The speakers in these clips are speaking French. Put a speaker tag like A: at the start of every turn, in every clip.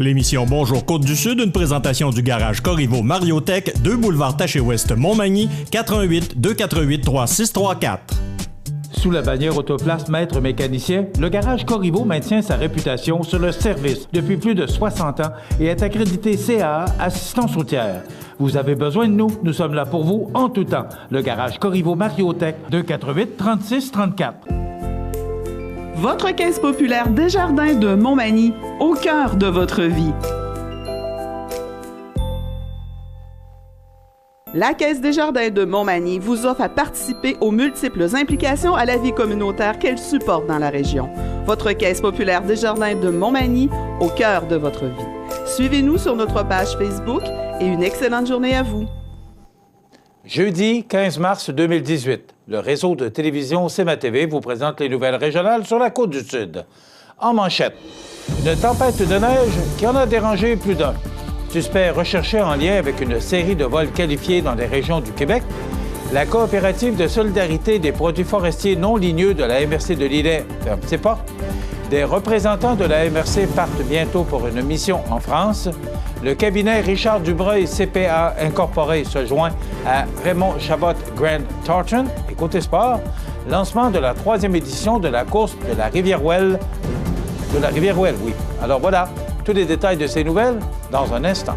A: L'émission Bonjour Côte-du-Sud, une présentation du garage Corriveau Mariotech, 2 boulevard Taché-Ouest Montmagny, 88 248 3634.
B: Sous la bannière Autoplace Maître Mécanicien, le garage Corriveau maintient sa réputation sur le service depuis plus de 60 ans et est accrédité CAA Assistance routière. Vous avez besoin de nous, nous sommes là pour vous en tout temps. Le garage Corriveau Mariotech, 248 36 34.
C: Votre caisse populaire Desjardins de Montmagny, au cœur de votre vie. La Caisse Desjardins de Montmagny vous offre à participer aux multiples implications à la vie communautaire qu'elle supporte dans la région. Votre Caisse populaire Desjardins de Montmagny, au cœur de votre vie. Suivez-nous sur notre page Facebook et une excellente journée à vous.
B: Jeudi 15 mars 2018, le réseau de télévision CMA-TV vous présente les nouvelles régionales sur la Côte-du-Sud. En manchette, une tempête de neige qui en a dérangé plus d'un. Suspect recherché en lien avec une série de vols qualifiés dans les régions du Québec, la coopérative de solidarité des produits forestiers non ligneux de la MRC de Lillet ferme ses portes. Des représentants de la MRC partent bientôt pour une mission en France. Le cabinet Richard Dubreuil CPA Incorporé se joint à Raymond Chabot Grant Thornton. Et côté sport, lancement de la 3e édition de la course de la Rivière-Ouelle. Oui. Alors voilà, tous les détails de ces nouvelles dans un instant.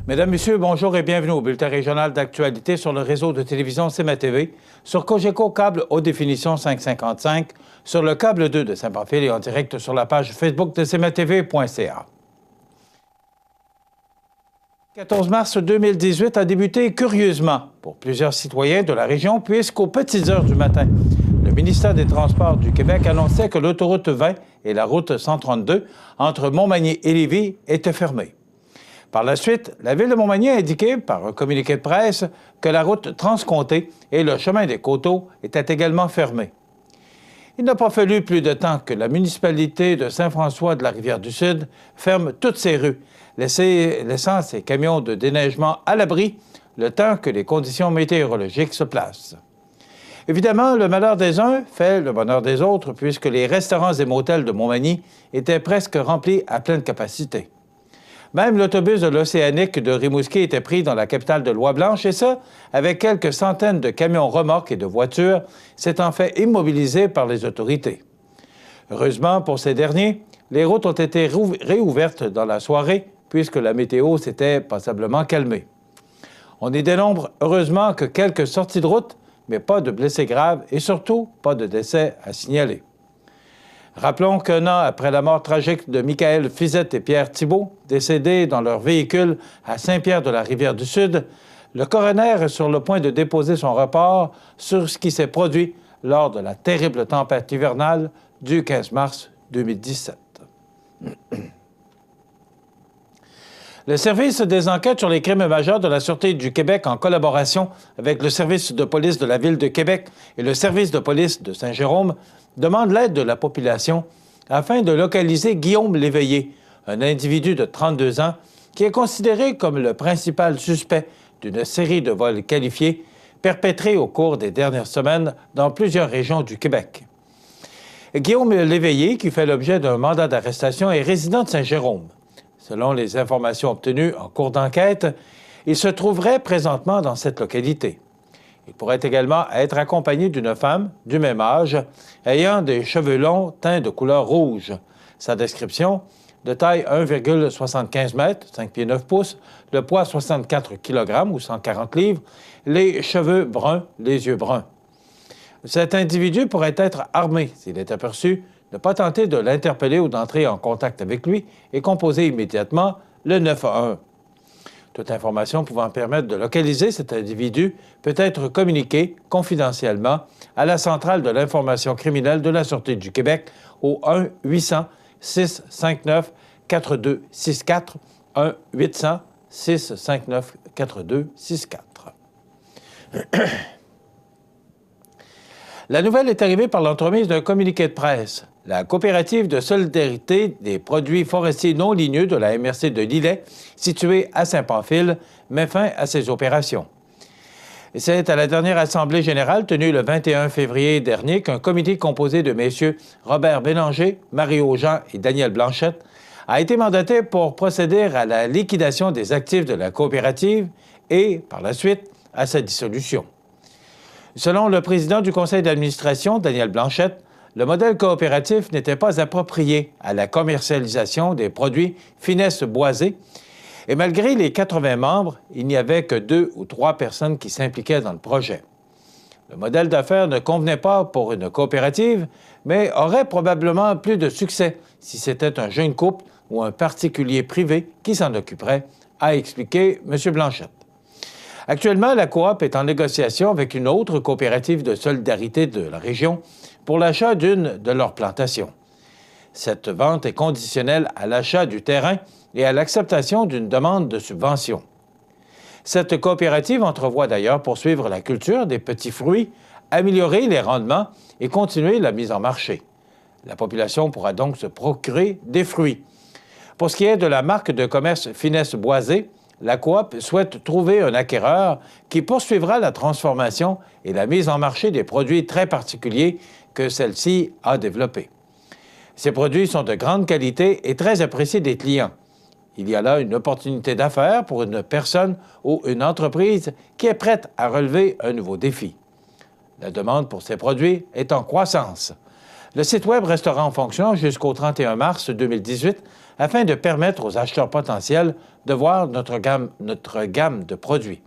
B: Mesdames, Messieurs, bonjour et bienvenue au bulletin régional d'actualité sur le réseau de télévision CMA-TV, sur Cogeco Câble Haute Définition 555, sur le câble 2 de Saint-Pamphile et en direct sur la page Facebook de CMA-TV.ca. 14 mars 2018 a débuté curieusement pour plusieurs citoyens de la région puisqu'aux petites heures du matin, le ministère des Transports du Québec annonçait que l'autoroute 20 et la route 132 entre Montmagny et Lévis étaient fermées. Par la suite, la Ville de Montmagny a indiqué, par un communiqué de presse, que la route transcomté et le chemin des Coteaux étaient également fermés. Il n'a pas fallu plus de temps que la municipalité de Saint-François de la Rivière-du-Sud ferme toutes ses rues, laissant ses camions de déneigement à l'abri le temps que les conditions météorologiques se placent. Évidemment, le malheur des uns fait le bonheur des autres, puisque les restaurants et motels de Montmagny étaient presque remplis à pleine capacité. Même l'autobus de l'Océanique de Rimouski était pris dans la capitale de Lois-Blanches, et ça, avec quelques centaines de camions remorques et de voitures, s'étant fait immobiliser par les autorités. Heureusement pour ces derniers, les routes ont été réouvertes dans la soirée, puisque la météo s'était passablement calmée. On y dénombre heureusement que quelques sorties de route, mais pas de blessés graves et surtout pas de décès à signaler. Rappelons qu'un an après la mort tragique de Michael Fizette et Pierre Thibault, décédés dans leur véhicule à Saint-Pierre-de-la-Rivière-du-Sud, le coroner est sur le point de déposer son rapport sur ce qui s'est produit lors de la terrible tempête hivernale du 15 mars 2017. Le service des enquêtes sur les crimes majeurs de la Sûreté du Québec, en collaboration avec le service de police de la Ville de Québec et le service de police de Saint-Jérôme, demande l'aide de la population afin de localiser Guillaume Léveillé, un individu de 32 ans qui est considéré comme le principal suspect d'une série de vols qualifiés perpétrés au cours des dernières semaines dans plusieurs régions du Québec. Guillaume Léveillé, qui fait l'objet d'un mandat d'arrestation, est résident de Saint-Jérôme. Selon les informations obtenues en cours d'enquête, il se trouverait présentement dans cette localité. Il pourrait également être accompagné d'une femme du même âge, ayant des cheveux longs teints de couleur rouge. Sa description, de taille 1,75 m, 5 pieds 9 pouces, le poids 64 kg ou 140 livres, les cheveux bruns, les yeux bruns. Cet individu pourrait être armé s'il est aperçu. Ne pas tenter de l'interpeller ou d'entrer en contact avec lui et composer immédiatement le 911. Toute information pouvant permettre de localiser cet individu peut être communiquée confidentiellement à la Centrale de l'information criminelle de la Sûreté du Québec au 1-800-659-4264, 1-800-659-4264. La nouvelle est arrivée par l'entremise d'un communiqué de presse. La coopérative de solidarité des produits forestiers non ligneux de la MRC de Lillet, située à Saint-Pamphile, met fin à ses opérations. C'est à la dernière Assemblée générale tenue le 21 février dernier qu'un comité composé de messieurs Robert Bélanger, Mario Jean et Daniel Blanchette a été mandaté pour procéder à la liquidation des actifs de la coopérative et, par la suite, à sa dissolution. Selon le président du conseil d'administration, Daniel Blanchette, le modèle coopératif n'était pas approprié à la commercialisation des produits Finesse Boisée et malgré les 80 membres, il n'y avait que 2 ou 3 personnes qui s'impliquaient dans le projet. Le modèle d'affaires ne convenait pas pour une coopérative, mais aurait probablement plus de succès si c'était un jeune couple ou un particulier privé qui s'en occuperait, a expliqué M. Blanchette. Actuellement, la coop est en négociation avec une autre coopérative de solidarité de la région pour l'achat d'une de leurs plantations. Cette vente est conditionnelle à l'achat du terrain et à l'acceptation d'une demande de subvention. Cette coopérative entrevoit d'ailleurs poursuivre la culture des petits fruits, améliorer les rendements et continuer la mise en marché. La population pourra donc se procurer des fruits. Pour ce qui est de la marque de commerce Finesse Boisée, la coop souhaite trouver un acquéreur qui poursuivra la transformation et la mise en marché des produits très particuliers que celle-ci a développés. Ces produits sont de grande qualité et très appréciés des clients. Il y a là une opportunité d'affaires pour une personne ou une entreprise qui est prête à relever un nouveau défi. La demande pour ces produits est en croissance. Le site Web restera en fonction jusqu'au 31 mars 2018 afin de permettre aux acheteurs potentiels de voir notre gamme de produits.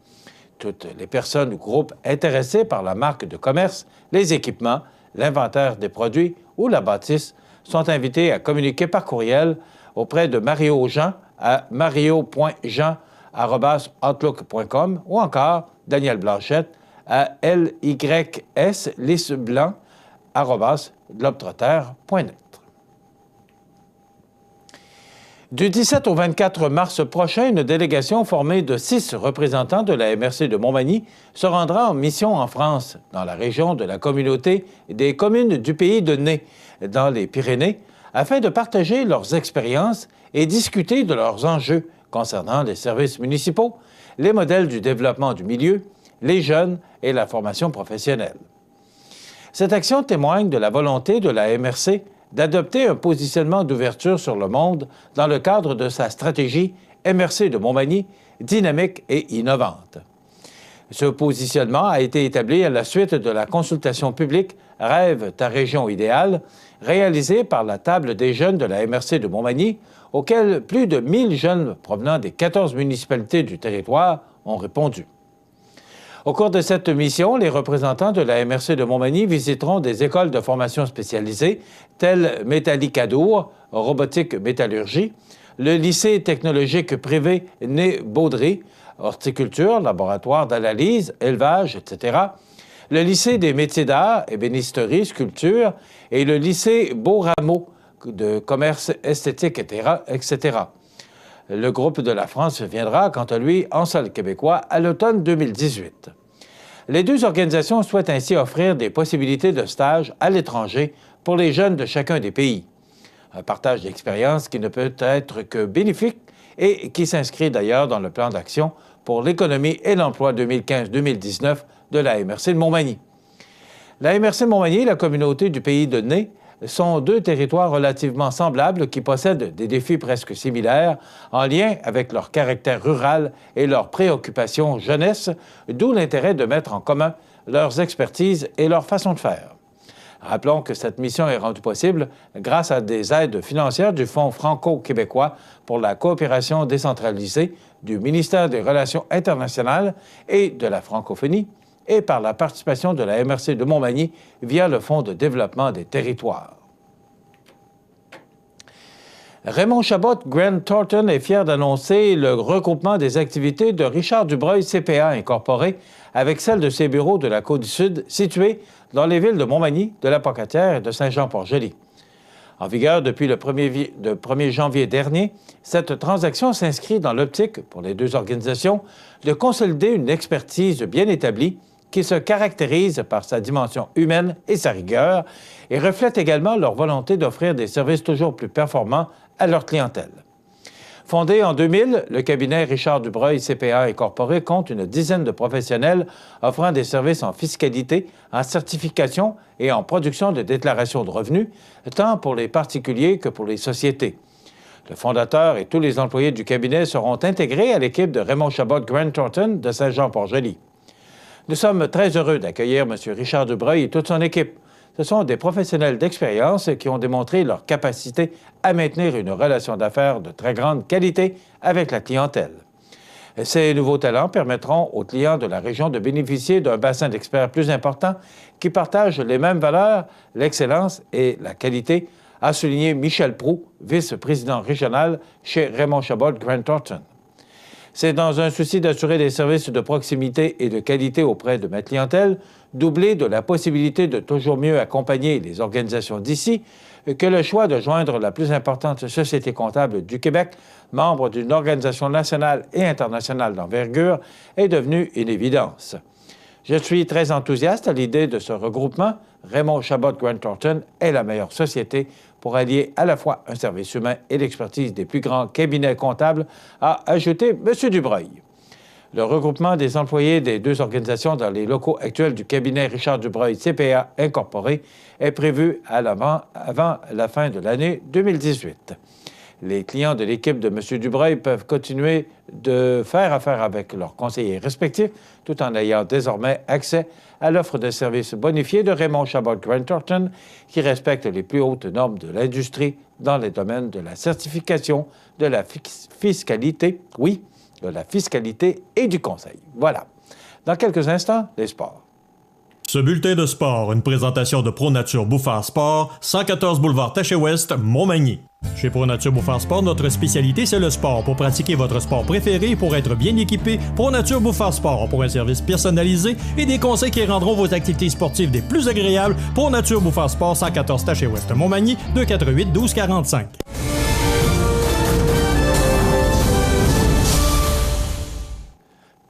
B: Toutes les personnes ou groupes intéressés par la marque de commerce, les équipements, l'inventaire des produits ou la bâtisse sont invités à communiquer par courriel auprès de Mario Jean à mario.jean@outlook.com ou encore Daniel Blanchette à lysblanc@globetrotter.net. Du 17 au 24 mars prochain, une délégation formée de 6 représentants de la MRC de Montmagny se rendra en mission en France, dans la région de la communauté des communes du pays de Nez, dans les Pyrénées, afin de partager leurs expériences et discuter de leurs enjeux concernant les services municipaux, les modèles du développement du milieu, les jeunes et la formation professionnelle. Cette action témoigne de la volonté de la MRC d'adopter un positionnement d'ouverture sur le monde dans le cadre de sa stratégie MRC de Montmagny, dynamique et innovante. Ce positionnement a été établi à la suite de la consultation publique Rêve ta région idéale, réalisée par la Table des jeunes de la MRC de Montmagny, auquel plus de 1000 jeunes provenant des 14 municipalités du territoire ont répondu. Au cours de cette mission, les représentants de la MRC de Montmagny visiteront des écoles de formation spécialisées telles Métallicadour, robotique métallurgie, le lycée technologique privé Nez-Baudry, horticulture, laboratoire d'analyse, élevage, etc., le lycée des métiers d'art, ébénisterie, sculpture et le lycée Beaurameau de commerce esthétique, etc. Le groupe de la France viendra, quant à lui, en sol québécois à l'automne 2018. Les deux organisations souhaitent ainsi offrir des possibilités de stage à l'étranger pour les jeunes de chacun des pays. Un partage d'expérience qui ne peut être que bénéfique et qui s'inscrit d'ailleurs dans le plan d'action pour l'économie et l'emploi 2015-2019 de la MRC de Montmagny. La MRC de Montmagny et la communauté du pays de Nez sont deux territoires relativement semblables qui possèdent des défis presque similaires en lien avec leur caractère rural et leurs préoccupations jeunesse, d'où l'intérêt de mettre en commun leurs expertises et leur façon de faire. Rappelons que cette mission est rendue possible grâce à des aides financières du Fonds franco-québécois pour la coopération décentralisée du ministère des Relations internationales et de la francophonie, et par la participation de la MRC de Montmagny via le Fonds de développement des territoires. Raymond Chabot Grant Thornton est fier d'annoncer le regroupement des activités de Richard Dubreuil CPA Incorporé avec celles de ses bureaux de la Côte-du-Sud situés dans les villes de Montmagny, de la Pocatière et de Saint-Jean-Port-Joli. En vigueur depuis le 1er janvier dernier, cette transaction s'inscrit dans l'optique, pour les deux organisations, de consolider une expertise bien établie qui se caractérise par sa dimension humaine et sa rigueur et reflète également leur volonté d'offrir des services toujours plus performants à leur clientèle. Fondé en 2000, le cabinet Richard Dubreuil CPA Incorporé compte une dizaine de professionnels offrant des services en fiscalité, en certification et en production de déclarations de revenus, tant pour les particuliers que pour les sociétés. Le fondateur et tous les employés du cabinet seront intégrés à l'équipe de Raymond Chabot Grant Thornton de Saint-Jean-Port-Joli. Nous sommes très heureux d'accueillir M. Richard Dubreuil et toute son équipe. Ce sont des professionnels d'expérience qui ont démontré leur capacité à maintenir une relation d'affaires de très grande qualité avec la clientèle. Ces nouveaux talents permettront aux clients de la région de bénéficier d'un bassin d'experts plus important qui partagent les mêmes valeurs, l'excellence et la qualité, a souligné Michel Proulx, vice-président régional chez Raymond Chabot Grant Thornton. C'est dans un souci d'assurer des services de proximité et de qualité auprès de ma clientèle, doublé de la possibilité de toujours mieux accompagner les organisations d'ici, que le choix de joindre la plus importante société comptable du Québec, membre d'une organisation nationale et internationale d'envergure, est devenu une évidence. Je suis très enthousiaste à l'idée de ce regroupement. Raymond Chabot Grant Thornton est la meilleure société pour allier à la fois un service humain et l'expertise des plus grands cabinets comptables, a ajouté M. Dubreuil. Le regroupement des employés des deux organisations dans les locaux actuels du cabinet Richard Dubreuil CPA Incorporé est prévu avant la fin de l'année 2018. Les clients de l'équipe de M. Dubreuil peuvent continuer de faire affaire avec leurs conseillers respectifs tout en ayant désormais accès à l'offre de services bonifiés de Raymond Chabot Grant Thornton qui respecte les plus hautes normes de l'industrie dans les domaines de la certification, de la fiscalité, de la fiscalité et du conseil. Voilà. Dans quelques instants, les sports.
A: Ce bulletin de sport, une présentation de ProNature Bouffard Sport, 114 boulevard Taché-Ouest, Montmagny. Chez ProNature Bouffard Sport, notre spécialité, c'est le sport. Pour pratiquer votre sport préféré, pour être bien équipé, ProNature Bouffard Sport pour un service personnalisé et des conseils qui rendront vos activités sportives des plus agréables. ProNature Bouffard Sport, 114 Taché-Ouest, Montmagny, 248-1245.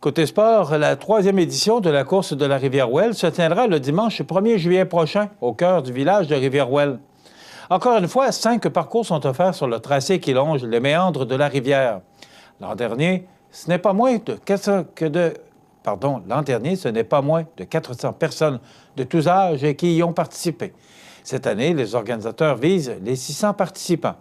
B: Côté sport, la 3e édition de la course de la Rivière-Ouelle se tiendra le dimanche 1er juillet prochain au cœur du village de Rivière-Ouelle. Encore une fois, 5 parcours sont offerts sur le tracé qui longe les méandres de la rivière. L'an dernier, ce n'est pas moins de 400 personnes de tous âges qui y ont participé. Cette année, les organisateurs visent les 600 participants.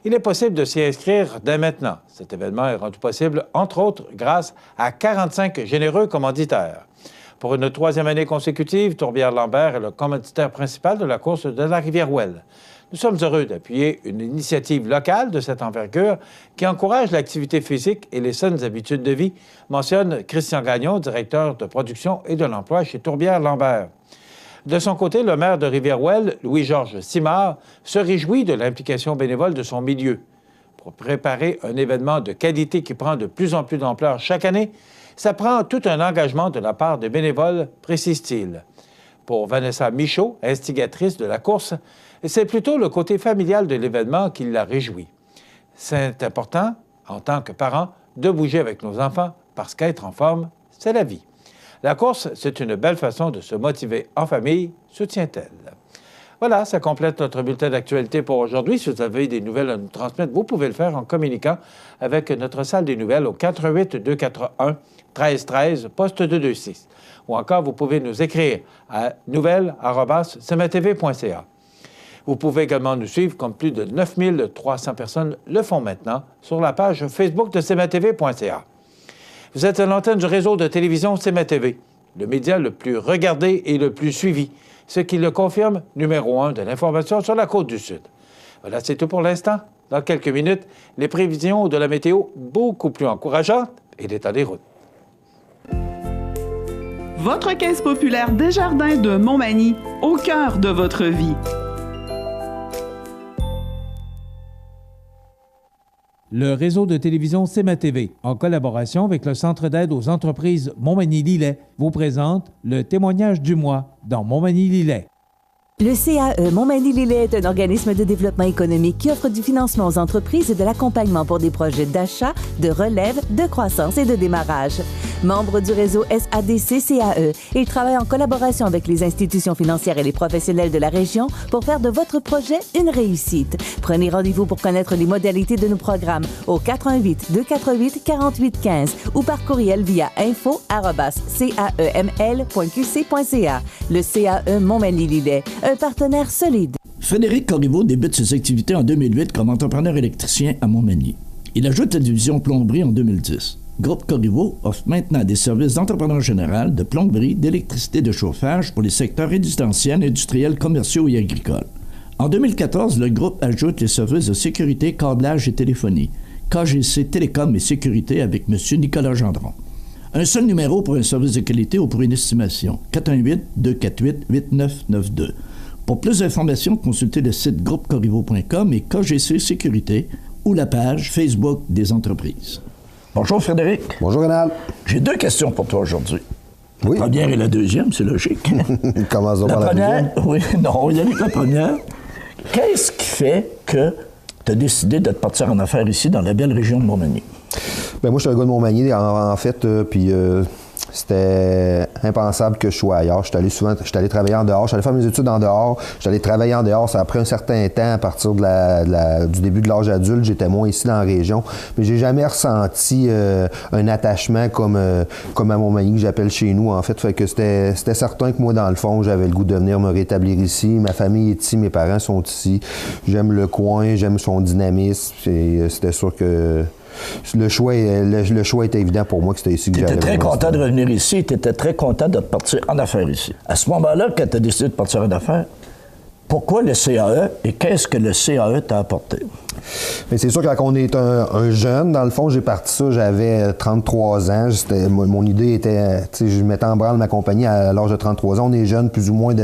B: Il est possible de s'y inscrire dès maintenant. Cet événement est rendu possible, entre autres, grâce à 45 généreux commanditaires. Pour une 3e année consécutive, Tourbière-Lambert est le commanditaire principal de la course de la Rivière-Ouelle. Nous sommes heureux d'appuyer une initiative locale de cette envergure qui encourage l'activité physique et les saines habitudes de vie, mentionne Christian Gagnon, directeur de production et de l'emploi chez Tourbière-Lambert. De son côté, le maire de Rivière-Ouelle, Louis-Georges Simard, se réjouit de l'implication bénévole de son milieu. Pour préparer un événement de qualité qui prend de plus en plus d'ampleur chaque année, ça prend tout un engagement de la part des bénévoles, précise-t-il. Pour Vanessa Michaud, instigatrice de la course, c'est plutôt le côté familial de l'événement qui la réjouit. C'est important, en tant que parent, de bouger avec nos enfants parce qu'être en forme, c'est la vie. La course, c'est une belle façon de se motiver en famille, soutient-elle. Voilà, ça complète notre bulletin d'actualité pour aujourd'hui. Si vous avez des nouvelles à nous transmettre, vous pouvez le faire en communiquant avec notre salle des nouvelles au 418-241-1313, poste 226. Ou encore, vous pouvez nous écrire à nouvelles@cmatv.ca. Vous pouvez également nous suivre, comme plus de 9300 personnes le font maintenant, sur la page Facebook de cmatv.ca. Vous êtes à l'antenne du réseau de télévision CMA-TV, le média le plus regardé et le plus suivi, ce qui le confirme, numéro 1 de l'information sur la Côte-du-Sud. Voilà, c'est tout pour l'instant. Dans quelques minutes, les prévisions de la météo beaucoup plus encourageantes et l'état des routes.
C: Votre Caisse populaire Desjardins de Montmagny, au cœur de votre vie.
B: Le réseau de télévision CMA-TV, en collaboration avec le Centre d'aide aux entreprises Montmagny-Lillet, vous présente le témoignage du mois dans Montmagny-Lillet.
D: Le CAE Montmagny-Lillet est un organisme de développement économique qui offre du financement aux entreprises et de l'accompagnement pour des projets d'achat, de relève, de croissance et de démarrage. Membre du réseau SADC-CAE, il travaille en collaboration avec les institutions financières et les professionnels de la région pour faire de votre projet une réussite. Prenez rendez-vous pour connaître les modalités de nos programmes au 418-248-4815 ou par courriel via info@caeml.qc.ca. Le CAE Montmagny-Lillet, un partenaire solide.
E: Frédéric Corriveau débute ses activités en 2008 comme entrepreneur électricien à Montmagny. Il ajoute la division plomberie en 2010. Groupe Corriveau offre maintenant des services d'entrepreneur général, de plomberie, d'électricité de chauffage pour les secteurs résidentiels, industriels, commerciaux et agricoles. En 2014, le groupe ajoute les services de sécurité, câblage et téléphonie. KGC Télécom et Sécurité avec M. Nicolas Gendron. Un seul numéro pour un service de qualité ou pour une estimation. 418-248-8992. Pour plus d'informations, consultez le site groupecorriveau.com et KGC Sécurité ou la page Facebook des entreprises. Bonjour Frédéric.
F: Bonjour Rénal.
E: J'ai deux questions pour toi aujourd'hui.
F: Oui.
E: La première et la deuxième, c'est logique.
F: Commençons par la
E: première.
F: deuxième.
E: Oui, non, on y avec la première. Qu'est-ce qui fait que tu as décidé de te partir en affaires ici, dans la belle région de Montmagny?
F: Ben moi, je suis un gars de Montmagny, en fait, puis c'était impensable que je sois ailleurs. Je suis allé travailler en dehors, je suis allé faire mes études en dehors, je suis allé travailler en dehors. Ça a pris un certain temps, à partir du début de l'âge adulte, j'étais moins ici dans la région. Mais j'ai jamais ressenti un attachement comme à Montmagny, que j'appelle chez nous, en fait. Fait que c'était certain que moi, dans le fond, j'avais le goût de venir me rétablir ici. Ma famille est ici, mes parents sont ici. J'aime le coin, j'aime son dynamisme. C'était sûr que le choix était évident pour moi que c'était ici que j'allais.
E: Tu étais très content de revenir ici, tu étais très content de te partir en affaires ici. À ce moment-là, quand tu as décidé de partir en affaires, pourquoi le CAE et qu'est-ce que le CAE t'a apporté?
F: Mais c'est sûr que quand on est un jeune, dans le fond, j'ai parti ça, j'avais 33 ans. Mon idée était, je mettais en branle ma compagnie à l'âge de 33 ans. On est jeune, plus ou moins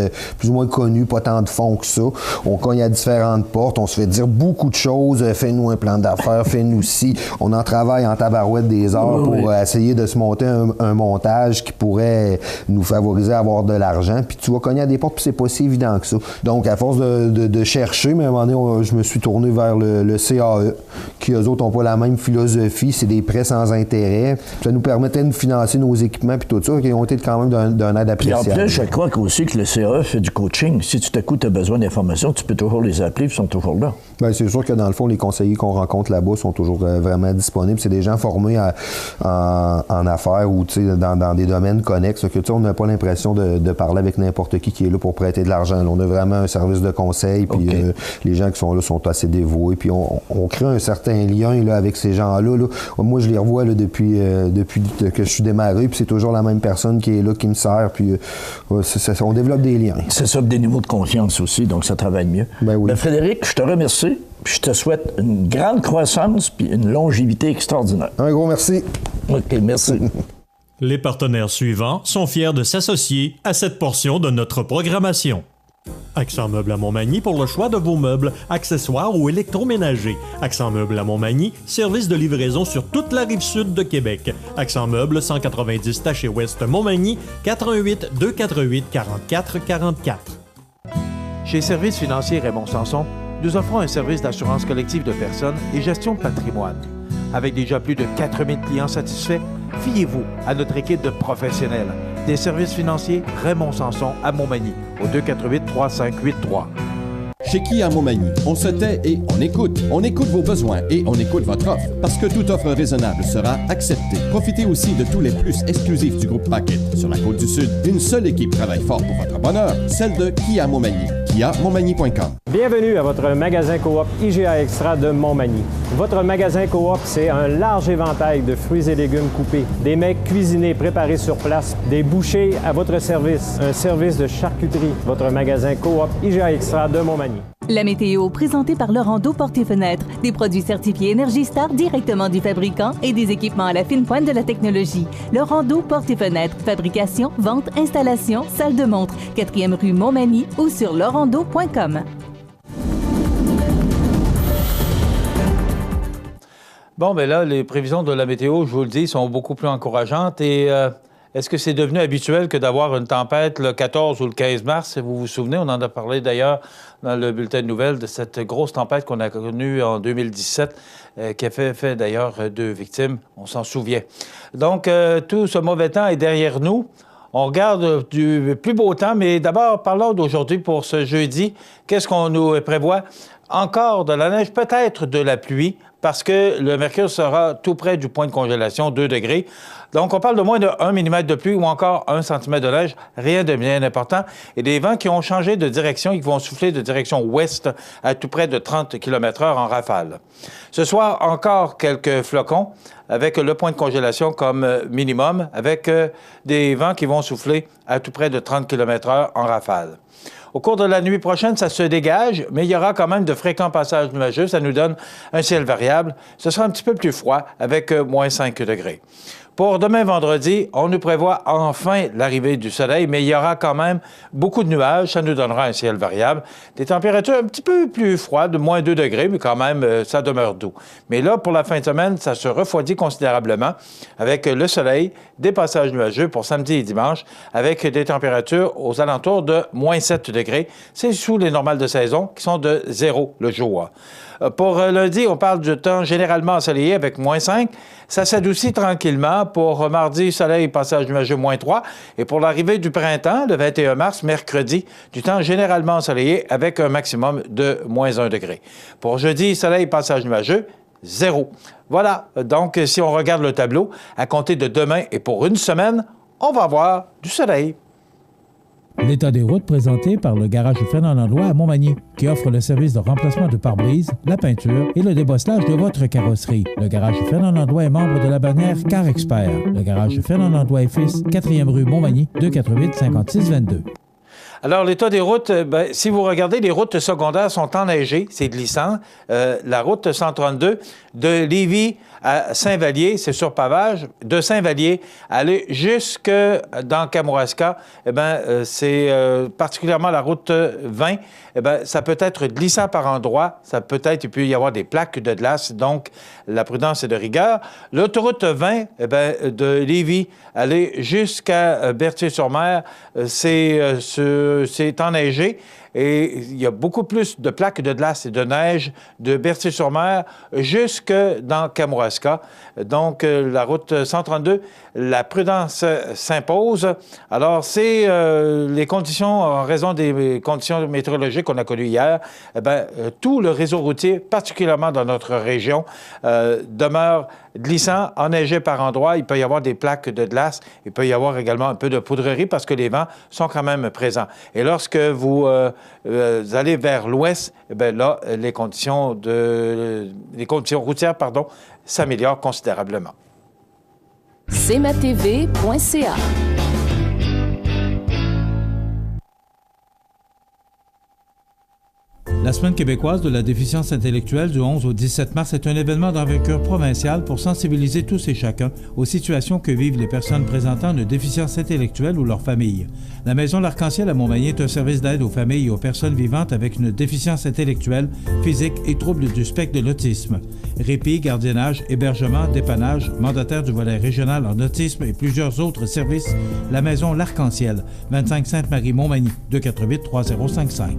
F: connus, pas tant de fonds que ça. On cogne à différentes portes, on se fait dire beaucoup de choses. Fais-nous un plan d'affaires, fais-nous ci. On en travaille en tabarouette des heures pour essayer de se monter un montage qui pourrait nous favoriser à avoir de l'argent. Puis tu vas cogner à des portes, puis c'est pas si évident que ça. Donc, à force de chercher, mais à un moment donné, je me suis tourné vers le CAE, qui eux autres n'ont pas la même philosophie, c'est des prêts sans intérêt. Ça nous permettait de financer nos équipements puis tout ça, qui ont été quand même d'un aide appréciable.
E: Puis en plus, je crois aussi que le CAE fait du coaching. Si tout à coup tu as besoin d'informations, tu peux toujours les appeler, ils sont toujours là.
F: Bien, c'est sûr que dans le fond, les conseillers qu'on rencontre là-bas sont toujours vraiment disponibles. C'est des gens formés en affaires ou dans des domaines connexes. Que, on n'a pas l'impression de parler avec n'importe qui est là pour prêter de l'argent. Là, on a vraiment un service de conseil, puis les gens qui sont là sont assez dévoués. Puis on crée un certain lien là, avec ces gens-là. Là. Moi, je les revois là, depuis que je suis démarré, puis c'est toujours la même personne qui est là, qui me sert. Puis on développe des liens.
E: C'est ça, des niveaux de confiance aussi, donc ça travaille mieux.
F: Ben oui.
E: Frédéric, je te remercie. Puis je te souhaite une grande croissance puis une longévité extraordinaire.
F: Un gros merci.
E: OK, merci.
A: Les partenaires suivants sont fiers de s'associer à cette portion de notre programmation. Accent Meubles à Montmagny pour le choix de vos meubles, accessoires ou électroménagers. Accent Meubles à Montmagny, service de livraison sur toute la rive sud de Québec. Accent Meubles, 190 Taché Ouest Montmagny, 418-248-4444.
B: Chez Services financiers Raymond Sanson, nous offrons un service d'assurance collective de personnes et gestion de patrimoine. Avec déjà plus de 4000 clients satisfaits, fiez-vous à notre équipe de professionnels. Des services financiers Raymond Sanson à Montmagny, au 248-3583.
G: Chez Kia Montmagny, on se tait et on écoute. On écoute vos besoins et on écoute votre offre. Parce que toute offre raisonnable sera acceptée. Profitez aussi de tous les plus exclusifs du groupe Packet. Sur la Côte-du-Sud, une seule équipe travaille fort pour votre bonheur, celle de Kia Montmagny. KiaMontmagny.com.
H: Bienvenue à votre magasin Coop IGA Extra de Montmagny. Votre magasin Coop, c'est un large éventail de fruits et légumes coupés, des mets cuisinés préparés sur place, des bouchées à votre service, un service de charcuterie. Votre magasin Coop IGA Extra de Montmagny. Montmagny.
D: La météo, présentée par Laurando Portes et Fenêtres. Des produits certifiés Énergie Star directement du fabricant et des équipements à la fine pointe de la technologie. Laurando Portes et Fenêtres. Fabrication, vente, installation, salle de montre. 4e rue Montmagny ou sur laurando.com.
B: Bon, ben là, les prévisions de la météo, je vous le dis, sont beaucoup plus encourageantes. Et est-ce que c'est devenu habituel que d'avoir une tempête le 14 ou le 15 mars? Vous vous souvenez, on en a parlé d'ailleurs dans le bulletin de nouvelles de cette grosse tempête qu'on a connue en 2017, qui a fait d'ailleurs 2 victimes, on s'en souvient. Donc, tout ce mauvais temps est derrière nous. On regarde du plus beau temps, mais d'abord, parlons d'aujourd'hui pour ce jeudi. Qu'est-ce qu'on nous prévoit? Encore de la neige, peut-être de la pluie, parce que le mercure sera tout près du point de congélation, 2 degrés. Donc, on parle de moins de 1 mm de pluie ou encore 1 cm de neige, rien de bien important. Et des vents qui ont changé de direction et qui vont souffler de direction ouest à tout près de 30 km/h en rafale. Ce soir, encore quelques flocons avec le point de congélation comme minimum, avec des vents qui vont souffler à tout près de 30 km/h en rafale. Au cours de la nuit prochaine, ça se dégage, mais il y aura quand même de fréquents passages nuageux. Ça nous donne un ciel variable. Ce sera un petit peu plus froid avec moins 5 degrés. Pour demain vendredi, on nous prévoit enfin l'arrivée du soleil, mais il y aura quand même beaucoup de nuages. Ça nous donnera un ciel variable. Des températures un petit peu plus froides, de moins 2 degrés, mais quand même, ça demeure doux. Mais là, pour la fin de semaine, ça se refroidit considérablement avec le soleil, des passages nuageux pour samedi et dimanche, avec des températures aux alentours de moins 7 degrés. C'est sous les normales de saison qui sont de 0 le jour. Pour lundi, on parle du temps généralement ensoleillé avec moins 5. Ça s'adoucit tranquillement. Pour mardi, soleil, passage nuageux, moins 3. Et pour l'arrivée du printemps, le 21 mars, mercredi, du temps généralement ensoleillé avec un maximum de moins 1 degré. Pour jeudi, soleil, passage nuageux, 0. Voilà. Donc, si on regarde le tableau, à compter de demain et pour une semaine, on va avoir du soleil.
I: L'état des routes présenté par le garage Fernand Landlois à Montmagny, qui offre le service de remplacement de pare-brise, la peinture et le débosselage de votre carrosserie. Le garage Fernand Landlois est membre de la bannière Car Expert. Le garage Fernand Landlois et Fils, 4e rue Montmagny, 248-5622.
B: Alors, l'état des routes, si vous regardez, les routes secondaires sont enneigées, c'est glissant. La route 132 de Lévis à Saint-Vallier, c'est sur pavage. De Saint-Vallier, aller jusque dans Kamouraska, c'est particulièrement la route 20. Ça peut être glissant par endroits. Il peut y avoir des plaques de glace. Donc, la prudence est de rigueur. L'autoroute 20, de Lévis, aller jusqu'à Berthier-sur-Mer, c'est enneigé. Et il y a beaucoup plus de plaques de glace et de neige de Berthier-sur-Mer jusque dans Kamouraska. Donc, la route 132, la prudence s'impose. Alors, c'est les conditions, en raison des conditions météorologiques qu'on a connues hier, tout le réseau routier, particulièrement dans notre région, demeure glissant, enneigé par endroits. Il peut y avoir des plaques de glace. Il peut y avoir également un peu de poudrerie parce que les vents sont quand même présents. Et lorsque vous allez vers l'ouest, là, les conditions routières, s'améliorent considérablement.
J: cmatv.ca.
I: La Semaine québécoise de la déficience intellectuelle du 11 au 17 mars est un événement d'envergure provinciale pour sensibiliser tous et chacun aux situations que vivent les personnes présentant une déficience intellectuelle ou leurs familles. La Maison L'Arc-en-Ciel à Montmagny est un service d'aide aux familles et aux personnes vivantes avec une déficience intellectuelle, physique et troubles du spectre de l'autisme. Répit, gardiennage, hébergement, dépannage, mandataire du volet régional en autisme et plusieurs autres services, la Maison L'Arc-en-Ciel, 25 Sainte-Marie-Montmagny, 248-3055.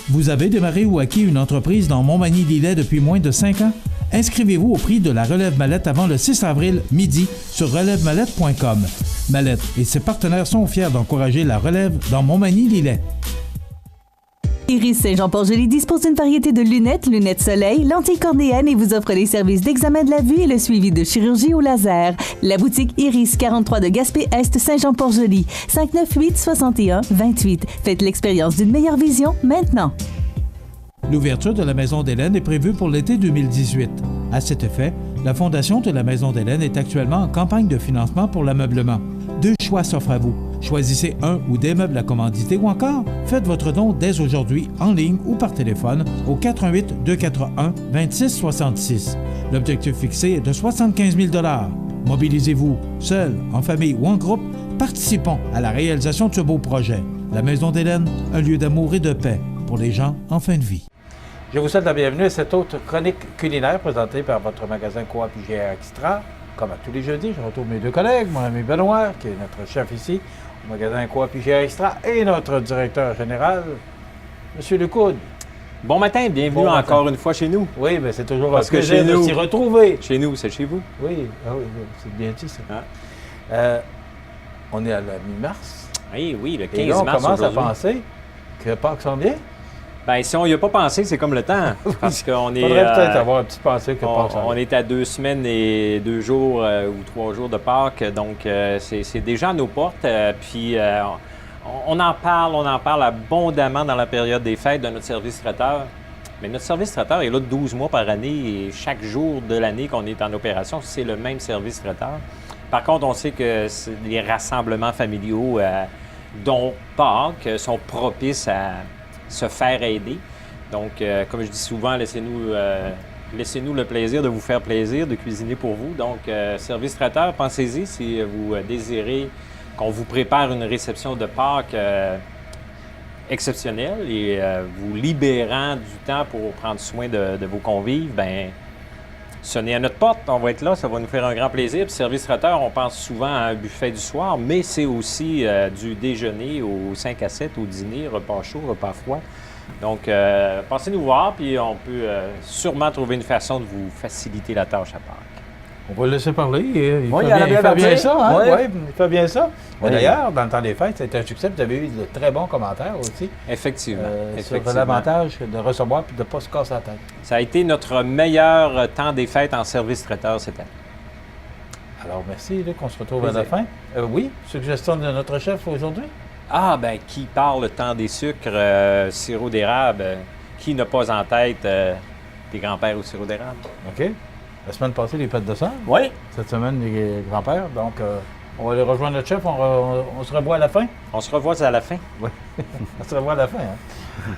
I: Vous avez démarré ou acquis une entreprise dans Montmagny-Lillet depuis moins de 5 ans? Inscrivez-vous au prix de la Relève Mallette avant le 6 avril midi sur relèvemallette.com. Mallette et ses partenaires sont fiers d'encourager la relève dans Montmagny-Lillet.
D: Iris Saint-Jean-Port-Joli dispose d'une variété de lunettes soleil, lentilles cornéennes et vous offre les services d'examen de la vue et le suivi de chirurgie au laser. La boutique Iris 43 de Gaspé-Est Saint-Jean-Port-Joli, 598-61-28. Faites l'expérience d'une meilleure vision maintenant.
I: L'ouverture de la Maison d'Hélène est prévue pour l'été 2018. À cet effet, la Fondation de la Maison d'Hélène est actuellement en campagne de financement pour l'ameublement. 2 choix s'offrent à vous. Choisissez un ou des meubles à commanditer ou encore faites votre don dès aujourd'hui en ligne ou par téléphone au 88 241 26 66. L'objectif fixé est de 75 000 $. Mobilisez-vous, seul, en famille ou en groupe, participons à la réalisation de ce beau projet. La Maison d'Hélène, un lieu d'amour et de paix pour les gens en fin de vie.
B: Je vous souhaite la bienvenue à cette autre chronique culinaire présentée par votre magasin Coop IGA Extra. Comme à tous les jeudis, je retrouve mes 2 collègues, mon ami Benoît, qui est notre chef ici, au magasin Coop IGA Extra, et notre directeur général, M. Lecoud.
H: Bon matin, bienvenue encore une fois chez nous.
B: Oui, mais c'est toujours
H: Parce
B: un plaisir de s'y retrouver.
H: Chez nous, c'est chez vous.
B: Oui, c'est bien dit ça. On est à la mi-mars.
H: Oui, le 15
B: et là, on
H: mars
B: commence à
H: aujourd'hui.
B: penser que Pâques s'en vient.
H: Bien, si on n'y a pas pensé, c'est comme le temps. Parce qu'on est.
B: Il faudrait peut-être avoir une petite pensée que Pâques s'en
H: On
B: vient.
H: est à 2 semaines et 2 jours ou 3 jours de Pâques, donc c'est déjà à nos portes. Puis on en parle abondamment dans la période des fêtes de notre service traiteur. Mais notre service traiteur est là 12 mois par année et chaque jour de l'année qu'on est en opération, c'est le même service traiteur. Par contre, on sait que les rassemblements familiaux, dont Pâques, sont propices à se faire aider. Donc, comme je dis souvent, laissez-nous le plaisir de vous faire plaisir, de cuisiner pour vous. Donc, service traiteur, pensez-y si vous désirez qu'on vous prépare une réception de Pâques exceptionnelle et vous libérant du temps pour prendre soin de vos convives, bien, sonnez à notre porte, on va être là, ça va nous faire un grand plaisir. Puis service traiteur, on pense souvent à un buffet du soir, mais c'est aussi du déjeuner au 5 à 7, au dîner, repas chaud, repas froid. Donc, passez nous voir, puis on peut sûrement trouver une façon de vous faciliter la tâche à Pâques.
B: On va le laisser parler. Il
J: Oui,
B: fait bien ça, hein?
J: Oui.
B: Oui, il fait bien ça.
J: Oui.
B: D'ailleurs, dans le temps des fêtes, c'était un succès. Vous avez eu de très bons commentaires aussi.
H: Effectivement.
B: Sur l'avantage de recevoir et de ne pas se casser la tête.
H: Ça a été notre meilleur temps des fêtes en service traiteur cette année.
B: Alors, merci, Luc. On se retrouve à la fin. Oui, suggestion de notre chef aujourd'hui?
H: Ah, ben qui parle temps des sucres, sirop d'érable, qui n'a pas en tête des grands-pères au sirop d'érable?
B: OK. La semaine passée, les fêtes de sang.
J: Oui.
B: Cette semaine, les grands-pères. Donc, on va aller rejoindre notre chef. On se revoit à la fin?
H: On se revoit à la fin.
B: Oui. On se revoit à la fin. Hein?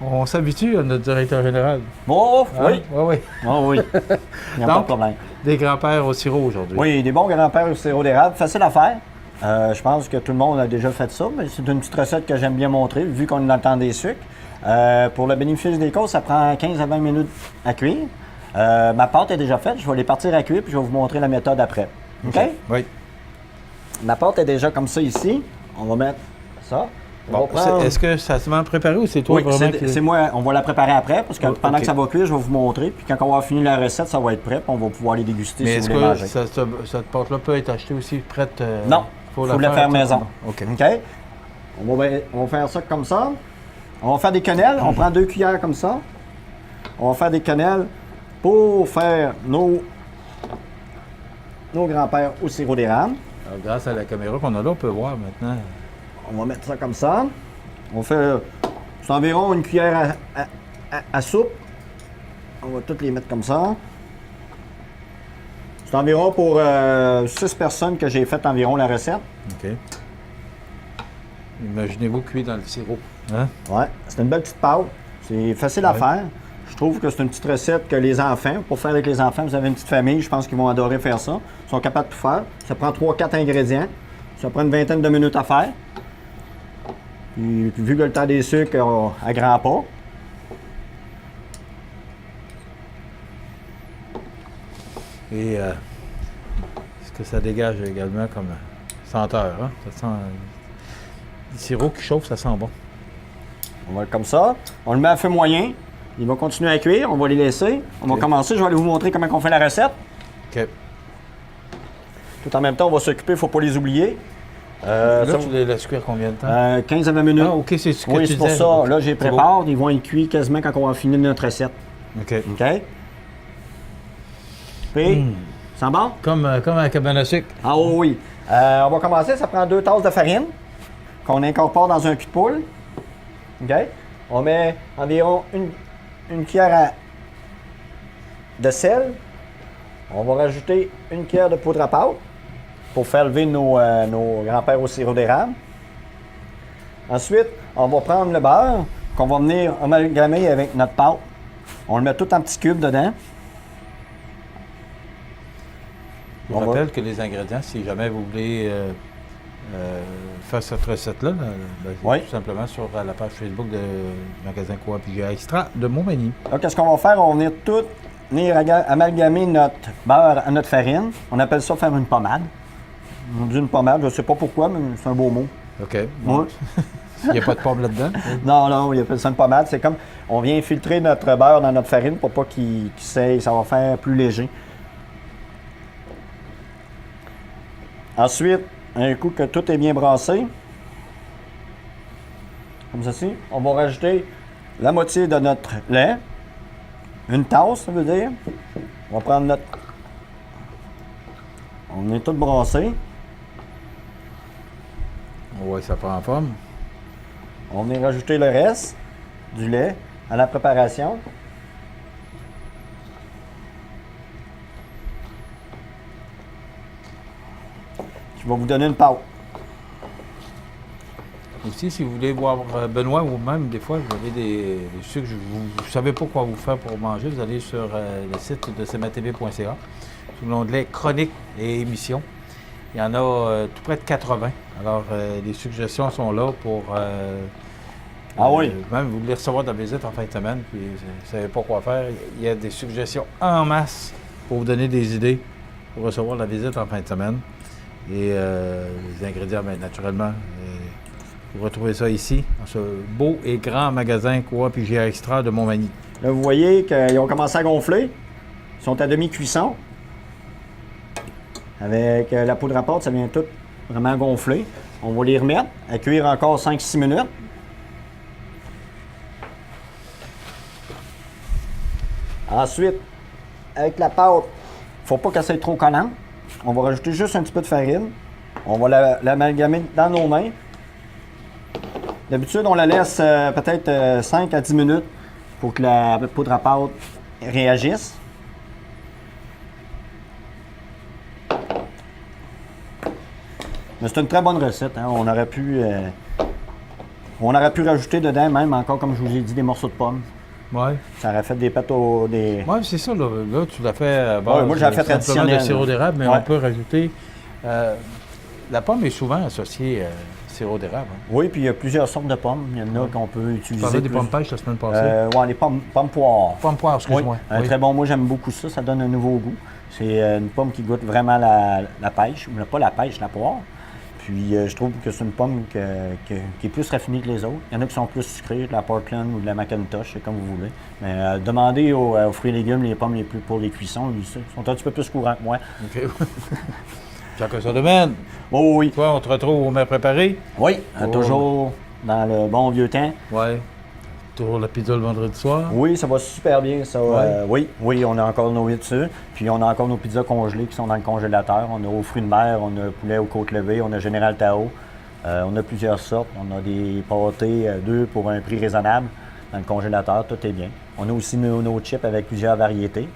B: On s'habitue à notre directeur général.
J: Bon,
B: Hein?
J: oui.
B: Oui.
J: Oh, oui. Il n'y a pas de problème.
B: Des grands-pères au sirop aujourd'hui.
J: Oui, des bons grands-pères au sirop d'érable. Facile à faire. Je pense que tout le monde a déjà fait ça, mais c'est une petite recette que j'aime bien montrer, vu qu'on est dans le temps des sucres. Pour le bénéfice des causes, ça prend 15 à 20 minutes à cuire. Ma pâte est déjà faite. Je vais les partir à cuire, puis je vais vous montrer la méthode après. OK?
B: Oui.
J: Ma pâte est déjà comme ça ici. On va mettre ça.
B: Bon, est-ce que ça se met préparé ou c'est toi
J: Oui,
B: vraiment
J: c'est moi. On va la préparer après, parce que pendant
B: OK.
J: que ça va cuire, je vais vous montrer. Puis quand on va finir la recette, ça va être prêt, puis on va pouvoir les déguster
B: Mais
J: si
B: est-ce
J: vous voulez manger.
B: que cette pâte-là peut être achetée aussi prête?
J: Non, il faut la faire maison.
B: OK.
J: OK? On va faire ça comme ça. On va faire des quenelles. On prend 2 cuillères comme ça. On va faire des quenelles pour faire nos grands-pères au sirop d'érable.
B: Alors, grâce à la caméra qu'on a là, on peut voir maintenant.
J: On va mettre ça comme ça. On fait c'est environ une cuillère à soupe. On va toutes les mettre comme ça. C'est environ pour 6 personnes que j'ai fait environ la recette.
B: OK. Imaginez-vous cuire dans le sirop. Hein?
J: Ouais, c'est une belle petite pâte. C'est facile à faire. Je trouve que c'est une petite recette que les enfants, pour faire avec les enfants, vous avez une petite famille, je pense qu'ils vont adorer faire ça. Ils sont capables de tout faire. Ça prend 3-4 ingrédients. Ça prend une vingtaine de minutes à faire. Puis, vu que le temps des sucres à grands pas.
B: Et ce que ça dégage également comme senteur. Hein? Ça sent, le sirop qui chauffe, ça sent bon.
J: On va le comme ça. On le met à feu moyen. Il va continuer à cuire. On va les laisser. On va commencer. Je vais aller vous montrer comment on fait la recette.
B: OK.
J: Tout en même temps, on va s'occuper. Il ne faut pas les oublier.
B: Là, tu les laisses cuire combien de temps?
J: 15 à 20 minutes.
B: Ah, OK, c'est ce que
J: oui,
B: tu
J: c'est pour
B: disais.
J: ça. Là, je les
B: C'est
J: prépare. Ils vont être cuits quasiment quand on va finir notre recette.
B: OK.
J: OK? Puis, ça bon?
B: Comme à la cabane à sucre.
J: Ah oui. On va commencer. Ça prend 2 tasses de farine qu'on incorpore dans un cul de poule. OK? On met environ une cuillère de sel. On va rajouter une cuillère de poudre à pâte. pour faire lever nos grands-pères au sirop d'érable. Ensuite, on va prendre le beurre qu'on va venir amalgamer avec notre pâte. On le met tout en petits cubes dedans.
I: Je vous rappelle que les ingrédients, si jamais vous voulez faire cette recette-là, tout simplement sur la page Facebook de magasin Coop IGA Extra de Montmagny.
J: Là, qu'est-ce qu'on va faire? On va venir amalgamer notre beurre à notre farine. On appelle ça faire une pommade. On dit une pommade, je ne sais pas pourquoi, mais c'est un beau mot.
I: OK. Bon. Il n'y a pas de pomme là-dedans?
J: Non, il appelle ça une pommade. C'est comme, on vient infiltrer notre beurre dans notre farine pour pas qu'il sèille. Ça va faire plus léger. Ensuite, un coup que tout est bien brassé, comme ceci, on va rajouter la moitié de notre lait. Une tasse, ça veut dire. On va prendre notre... On est tout brassé.
I: Oui, ça prend en forme.
J: On vient rajouter le reste du lait à la préparation. Je vais vous donner une pâte.
I: Aussi, si vous voulez voir Benoît ou même, des fois, vous avez des sucres, vous ne savez pas quoi vous faire pour manger, vous allez sur le site de cmatv.ca, sous l'onglet Chroniques et émissions. Il y en a tout près de 80. Alors, les suggestions sont là pour... Même vous voulez recevoir de la visite en fin de semaine, puis vous ne savez pas quoi faire. Il y a des suggestions en masse pour vous donner des idées pour recevoir la visite en fin de semaine. Et les ingrédients, bien, naturellement, vous retrouvez ça ici, dans ce beau et grand magasin Coop IGA Extra de Montmagny.
J: Là, vous voyez qu'ils ont commencé à gonfler. Ils sont à demi-cuisson. Avec la poudre à pâte, ça vient tout vraiment gonfler. On va les remettre à cuire encore 5-6 minutes. Ensuite, avec la pâte, il ne faut pas qu'elle soit trop collante. On va rajouter juste un petit peu de farine. On va l'amalgamer dans nos mains. D'habitude, on la laisse peut-être 5 à 10 minutes pour que la poudre à pâte réagisse. Mais c'est une très bonne recette. Hein? On aurait pu rajouter dedans, même encore, comme je vous ai dit, des morceaux de pommes.
I: Oui.
J: Ça aurait fait des pâtes au...
I: Oui, c'est ça. Là, tu l'as fait...
J: moi, j'ai fait traditionnel.
I: De sirop d'érable, mais on peut rajouter... la pomme est souvent associée sirop d'érable. Hein?
J: Oui, puis il y a plusieurs sortes de pommes. Il y en a qu'on peut utiliser.
I: Tu parlais des pommes pêches la semaine passée?
J: Oui, les pommes poires.
I: Pommes poires, excuse-moi.
J: Oui. Très bon. Moi, j'aime beaucoup ça. Ça donne un nouveau goût. C'est une pomme qui goûte vraiment la pêche. Pas la pêche, la poire. Puis je trouve que c'est une pomme qui est plus raffinée que les autres. Il y en a qui sont plus sucrées, de la Portland ou de la Macintosh, c'est comme vous voulez. Mais demandez aux fruits et légumes les pommes les plus pour les cuissons. Ils sont un petit peu plus courants que moi.
I: OK. Chacun son domaine.
J: Oh, oui.
I: Toi, on te retrouve au mets préparé?
J: Oui, toujours dans le bon vieux temps.
I: Oui. Toujours la pizza le vendredi soir?
J: Oui, ça va super bien, ça.
I: Ouais.
J: Oui, on a encore nos huîtres dessus. Puis on a encore nos pizzas congelées qui sont dans le congélateur. On a aux fruits de mer, on a poulet aux côtes levées, on a Général Tao. On a plusieurs sortes. On a des pâtés 2 pour un prix raisonnable dans le congélateur. Tout est bien. On a aussi nos chips avec plusieurs variétés.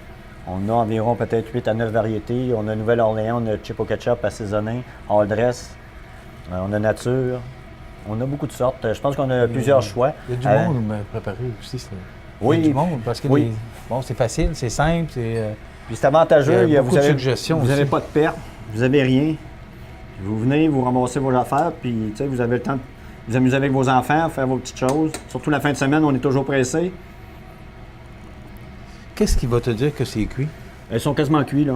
J: On a environ peut-être 8 à 9 variétés. On a Nouvelle-Orléans, on a chip au ketchup assaisonné, all dress. On a nature. On a beaucoup de sortes. Je pense qu'on a plusieurs choix.
I: Il y a du monde préparé aussi.
J: Oui.
I: Il y a du monde parce que c'est facile, c'est simple.
J: Puis c'est avantageux. Vous n'avez pas de perte, vous n'avez rien. Vous venez, vous ramassez vos affaires, puis vous avez le temps de vous amuser avec vos enfants, faire vos petites choses. Surtout la fin de semaine, on est toujours pressé.
I: Qu'est-ce qui va te dire que c'est cuit?
J: Ils sont quasiment cuits, là.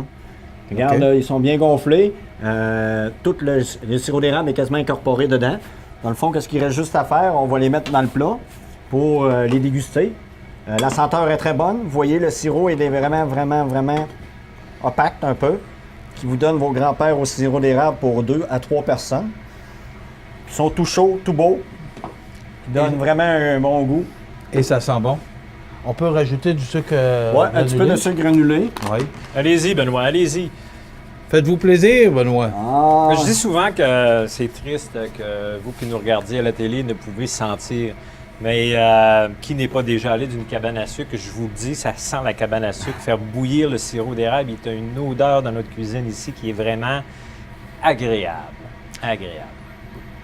J: Regarde, là, ils sont bien gonflés. Tout le sirop d'érable est quasiment incorporé dedans. Dans le fond, qu'est-ce qu'il reste juste à faire? On va les mettre dans le plat pour les déguster. La senteur est très bonne. Vous voyez, le sirop est vraiment, vraiment, vraiment opaque un peu, qui vous donne vos grands-pères au sirop d'érable pour 2 à 3 personnes. Ils sont tout chauds, tout beaux. Ils donnent vraiment un bon goût.
I: Et ça sent bon. On peut rajouter du sucre
J: oui, un petit peu de sucre granulé.
I: Oui.
H: Allez-y, Benoît, allez-y.
I: Faites-vous plaisir, Benoît.
H: Je dis souvent que c'est triste que vous qui nous regardiez à la télé ne pouvez sentir. Mais qui n'est pas déjà allé d'une cabane à sucre, je vous le dis, ça sent la cabane à sucre. Faire bouillir le sirop d'érable, il y a une odeur dans notre cuisine ici qui est vraiment agréable. Agréable.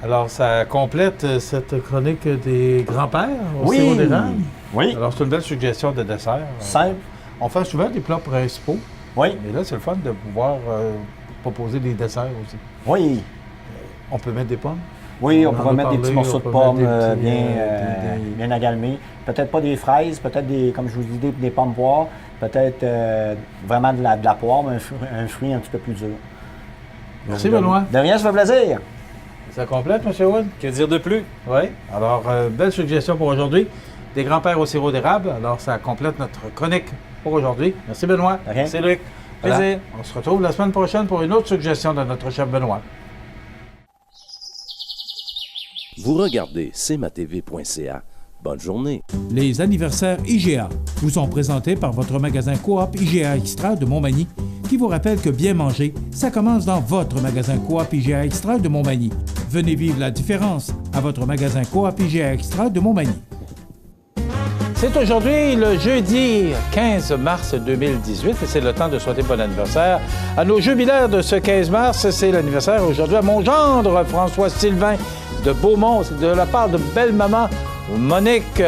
B: Alors, ça complète cette chronique des grands-pères au
J: Oui.
B: sirop d'érable.
J: Oui.
B: Alors, c'est une belle suggestion de dessert.
J: Simple.
B: On fait souvent des plats principaux,
J: Oui.
B: mais là, c'est le fun de pouvoir proposer des desserts aussi.
J: Oui.
B: On peut mettre des pommes.
J: Oui, on
B: en
J: pourrait
B: a
J: mettre des
B: parlé,
J: petits morceaux
B: on
J: de
B: peut
J: pommes
B: mettre des petits,
J: bien agalmés. Peut-être pas des fraises, peut-être des, comme je vous dis, des pommes poires. Peut-être vraiment de la poire, mais un fruit un petit peu plus dur.
B: Merci, Benoît.
J: De rien, ça fait plaisir.
B: Ça complète, M. Wood?
H: Que dire de plus?
B: Oui. Alors, belle suggestion pour aujourd'hui. Des grands-pères au sirop d'érable. Alors, ça complète notre chronique pour aujourd'hui. Merci, Benoît.
J: De rien.
B: Merci, Luc.
H: Plaisir.
B: Voilà. On se retrouve la semaine prochaine pour une autre suggestion de notre chef Benoît.
K: Vous regardez cmatv.ca. Bonne journée.
I: Les anniversaires IGA vous sont présentés par votre magasin Coop IGA Extra de Montmagny, qui vous rappelle que bien manger, ça commence dans votre magasin Coop IGA Extra de Montmagny. Venez vivre la différence à votre magasin Coop IGA Extra de Montmagny.
B: C'est aujourd'hui le jeudi 15 mars 2018 et c'est le temps de souhaiter bon anniversaire à nos jubilaires de ce 15 mars. C'est l'anniversaire aujourd'hui à mon gendre François-Sylvain de Beaumont. C'est de la part de belle-maman Monique.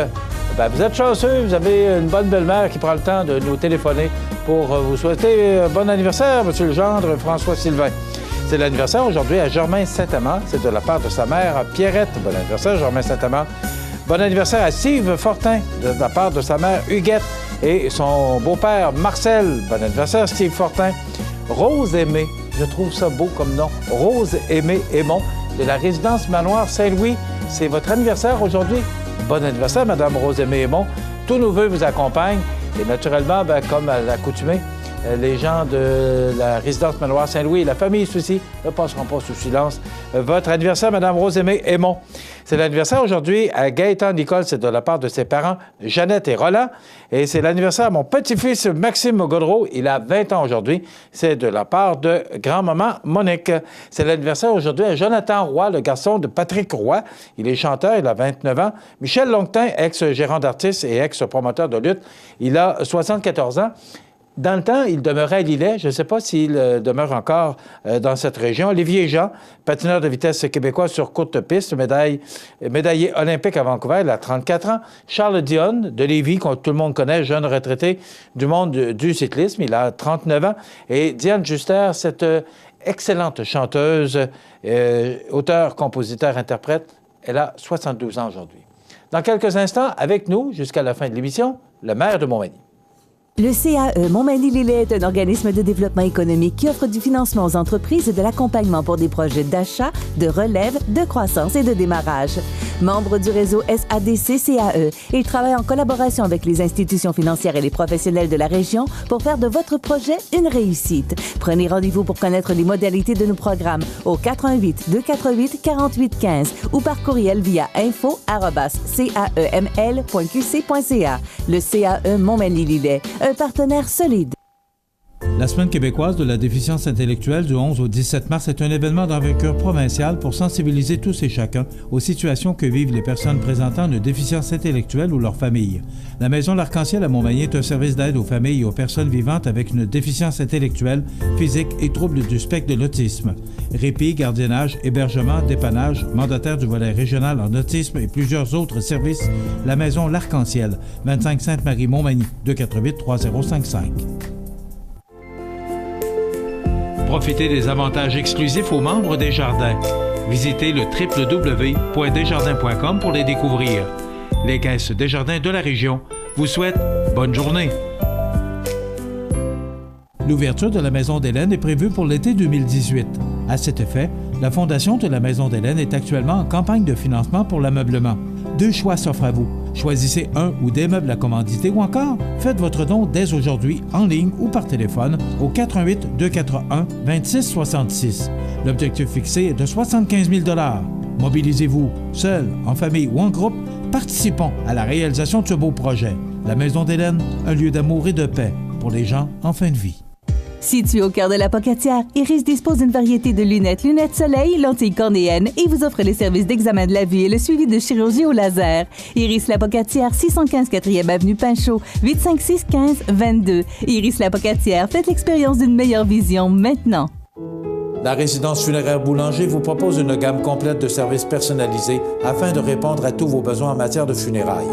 B: Ben, vous êtes chanceux, vous avez une bonne belle-mère qui prend le temps de nous téléphoner pour vous souhaiter bon anniversaire, monsieur le gendre François-Sylvain. C'est l'anniversaire aujourd'hui à Germain Saint-Amand. C'est de la part de sa mère Pierrette. Bon anniversaire, Germain Saint-Amand. Bon anniversaire à Steve Fortin, de la part de sa mère Huguette et son beau-père Marcel. Bon anniversaire, Steve Fortin. Rose Aimée, je trouve ça beau comme nom. Rose Aimée Aymon, de la résidence Manoir Saint-Louis. C'est votre anniversaire aujourd'hui. Bon anniversaire, Madame Rose Aimée Aymon. Tous nos vœux vous accompagnent. Et naturellement, ben, comme à l'accoutumée, les gens de la résidence Manoir Saint-Louis et la famille Soucy ne passeront pas sous silence votre anniversaire, Mme Rose-Aimée Aymon. C'est l'anniversaire aujourd'hui à Gaëtan Nicole, c'est de la part de ses parents Jeannette et Roland. Et c'est l'anniversaire à mon petit-fils Maxime Godreau, il a 20 ans aujourd'hui. C'est de la part de grand-maman Monique. C'est l'anniversaire aujourd'hui à Jonathan Roy, le garçon de Patrick Roy. Il est chanteur, il a 29 ans. Michel Longtin, ex-gérant d'artistes et ex-promoteur de lutte, il a 74 ans. Dans le temps, il demeurait à Lillet. Je ne sais pas s'il demeure encore dans cette région. Olivier Jean, patineur de vitesse québécois sur courte piste, médaillé olympique à Vancouver, il a 34 ans. Charles Dionne, de Lévis, que tout le monde connaît, jeune retraité du monde du cyclisme, il a 39 ans. Et Diane Juster, cette excellente chanteuse, auteure, compositeur, interprète, elle a 72 ans aujourd'hui. Dans quelques instants, avec nous, jusqu'à la fin de l'émission, le maire de Montmagny.
D: Le CAE Montmagny-Lillet est un organisme de développement économique qui offre du financement aux entreprises et de l'accompagnement pour des projets d'achat, de relève, de croissance et de démarrage. Membre du réseau SADC-CAE, il travaille en collaboration avec les institutions financières et les professionnels de la région pour faire de votre projet une réussite. Prenez rendez-vous pour connaître les modalités de nos programmes au 418-248-4815 ou par courriel via info@caeml.qc.ca. Le CAE Montmagny-Lillet, un partenaire solide.
I: La Semaine québécoise de la déficience intellectuelle du 11 au 17 mars est un événement d'envergure provinciale pour sensibiliser tous et chacun aux situations que vivent les personnes présentant une déficience intellectuelle ou leurs familles. La Maison L'Arc-en-Ciel à Montmagny est un service d'aide aux familles et aux personnes vivantes avec une déficience intellectuelle, physique et troubles du spectre de l'autisme. Répit, gardiennage, hébergement, dépannage, mandataire du volet régional en autisme et plusieurs autres services, la Maison L'Arc-en-Ciel, 25 Sainte-Marie-Montmagny, 248-3055. Profitez des avantages exclusifs aux membres des Jardins. Visitez le www.desjardins.com pour les découvrir. Les caisses Desjardins de la région vous souhaitent bonne journée. L'ouverture de la Maison d'Hélène est prévue pour l'été 2018. À cet effet, la Fondation de la Maison d'Hélène est actuellement en campagne de financement pour l'ameublement. Deux choix s'offrent à vous. Choisissez un ou des meubles à commanditer ou encore faites votre don dès aujourd'hui en ligne ou par téléphone au 418-241-2666. L'objectif fixé est de 75 000 $. Mobilisez-vous, seul, en famille ou en groupe, participons à la réalisation de ce beau projet. La Maison d'Hélène, un lieu d'amour et de paix pour les gens en fin de vie.
D: Situé au cœur de la Pocatière, Iris dispose d'une variété de lunettes soleil, lentilles cornéennes et vous offre les services d'examen de la vue et le suivi de chirurgie au laser. Iris la Pocatière, 615 4e avenue Pinchot, 856-15-22. Iris la Pocatière, faites l'expérience d'une meilleure vision maintenant.
I: La résidence funéraire Boulanger vous propose une gamme complète de services personnalisés afin de répondre à tous vos besoins en matière de funérailles.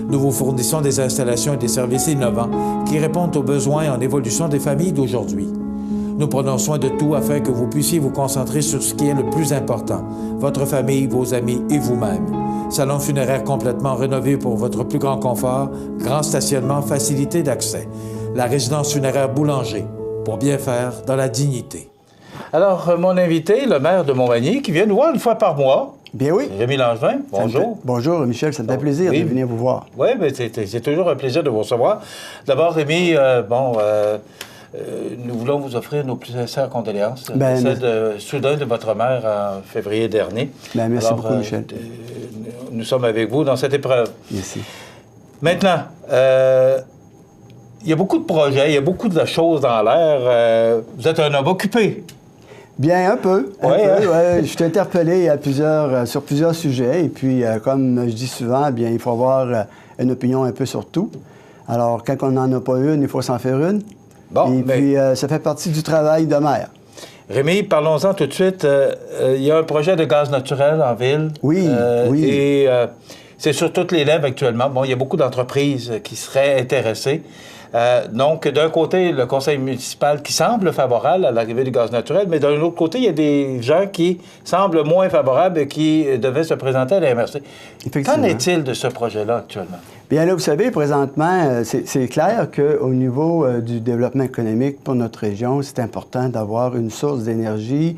I: Nous vous fournissons des installations et des services innovants qui répondent aux besoins en évolution des familles d'aujourd'hui. Nous prenons soin de tout afin que vous puissiez vous concentrer sur ce qui est le plus important, votre famille, vos amis et vous-même. Salon funéraire complètement rénové pour votre plus grand confort, grand stationnement, facilité d'accès. La résidence funéraire Boulanger, pour bien faire dans la dignité.
B: Alors, mon invité, le maire de Montmagny, qui vient nous voir une fois par mois.
L: Bien oui.
B: Rémi Langevin, bonjour.
L: Bonjour, Michel, ça me fait plaisir de venir vous voir.
B: Oui, mais c'est toujours un plaisir de vous recevoir. D'abord, Rémi, nous voulons vous offrir nos plus sincères condoléances. Soudain de votre mère en février dernier.
L: Merci beaucoup, Michel.
B: Nous sommes avec vous dans cette épreuve.
L: Merci.
B: Maintenant, il y a beaucoup de projets, il y a beaucoup de choses dans l'air. Vous êtes un homme occupé.
L: Bien, un peu. Je suis interpellé sur plusieurs sujets. Et puis, comme je dis souvent, bien, il faut avoir une opinion un peu sur tout. Alors, quand on n'en a pas une, il faut s'en faire une. Puis, ça fait partie du travail de maire.
B: Rémi, parlons-en tout de suite. Il y a un projet de gaz naturel en ville.
L: Oui, oui.
B: Et c'est sur toutes les lèvres actuellement. Bon, il y a beaucoup d'entreprises qui seraient intéressées. Donc, d'un côté, le conseil municipal qui semble favorable à l'arrivée du gaz naturel, mais d'un autre côté, il y a des gens qui semblent moins favorables et qui devaient se présenter à la MRC. Qu'en est-il de ce projet-là actuellement?
L: Bien là, vous savez, présentement, c'est clair qu'au niveau du développement économique pour notre région, c'est important d'avoir une source d'énergie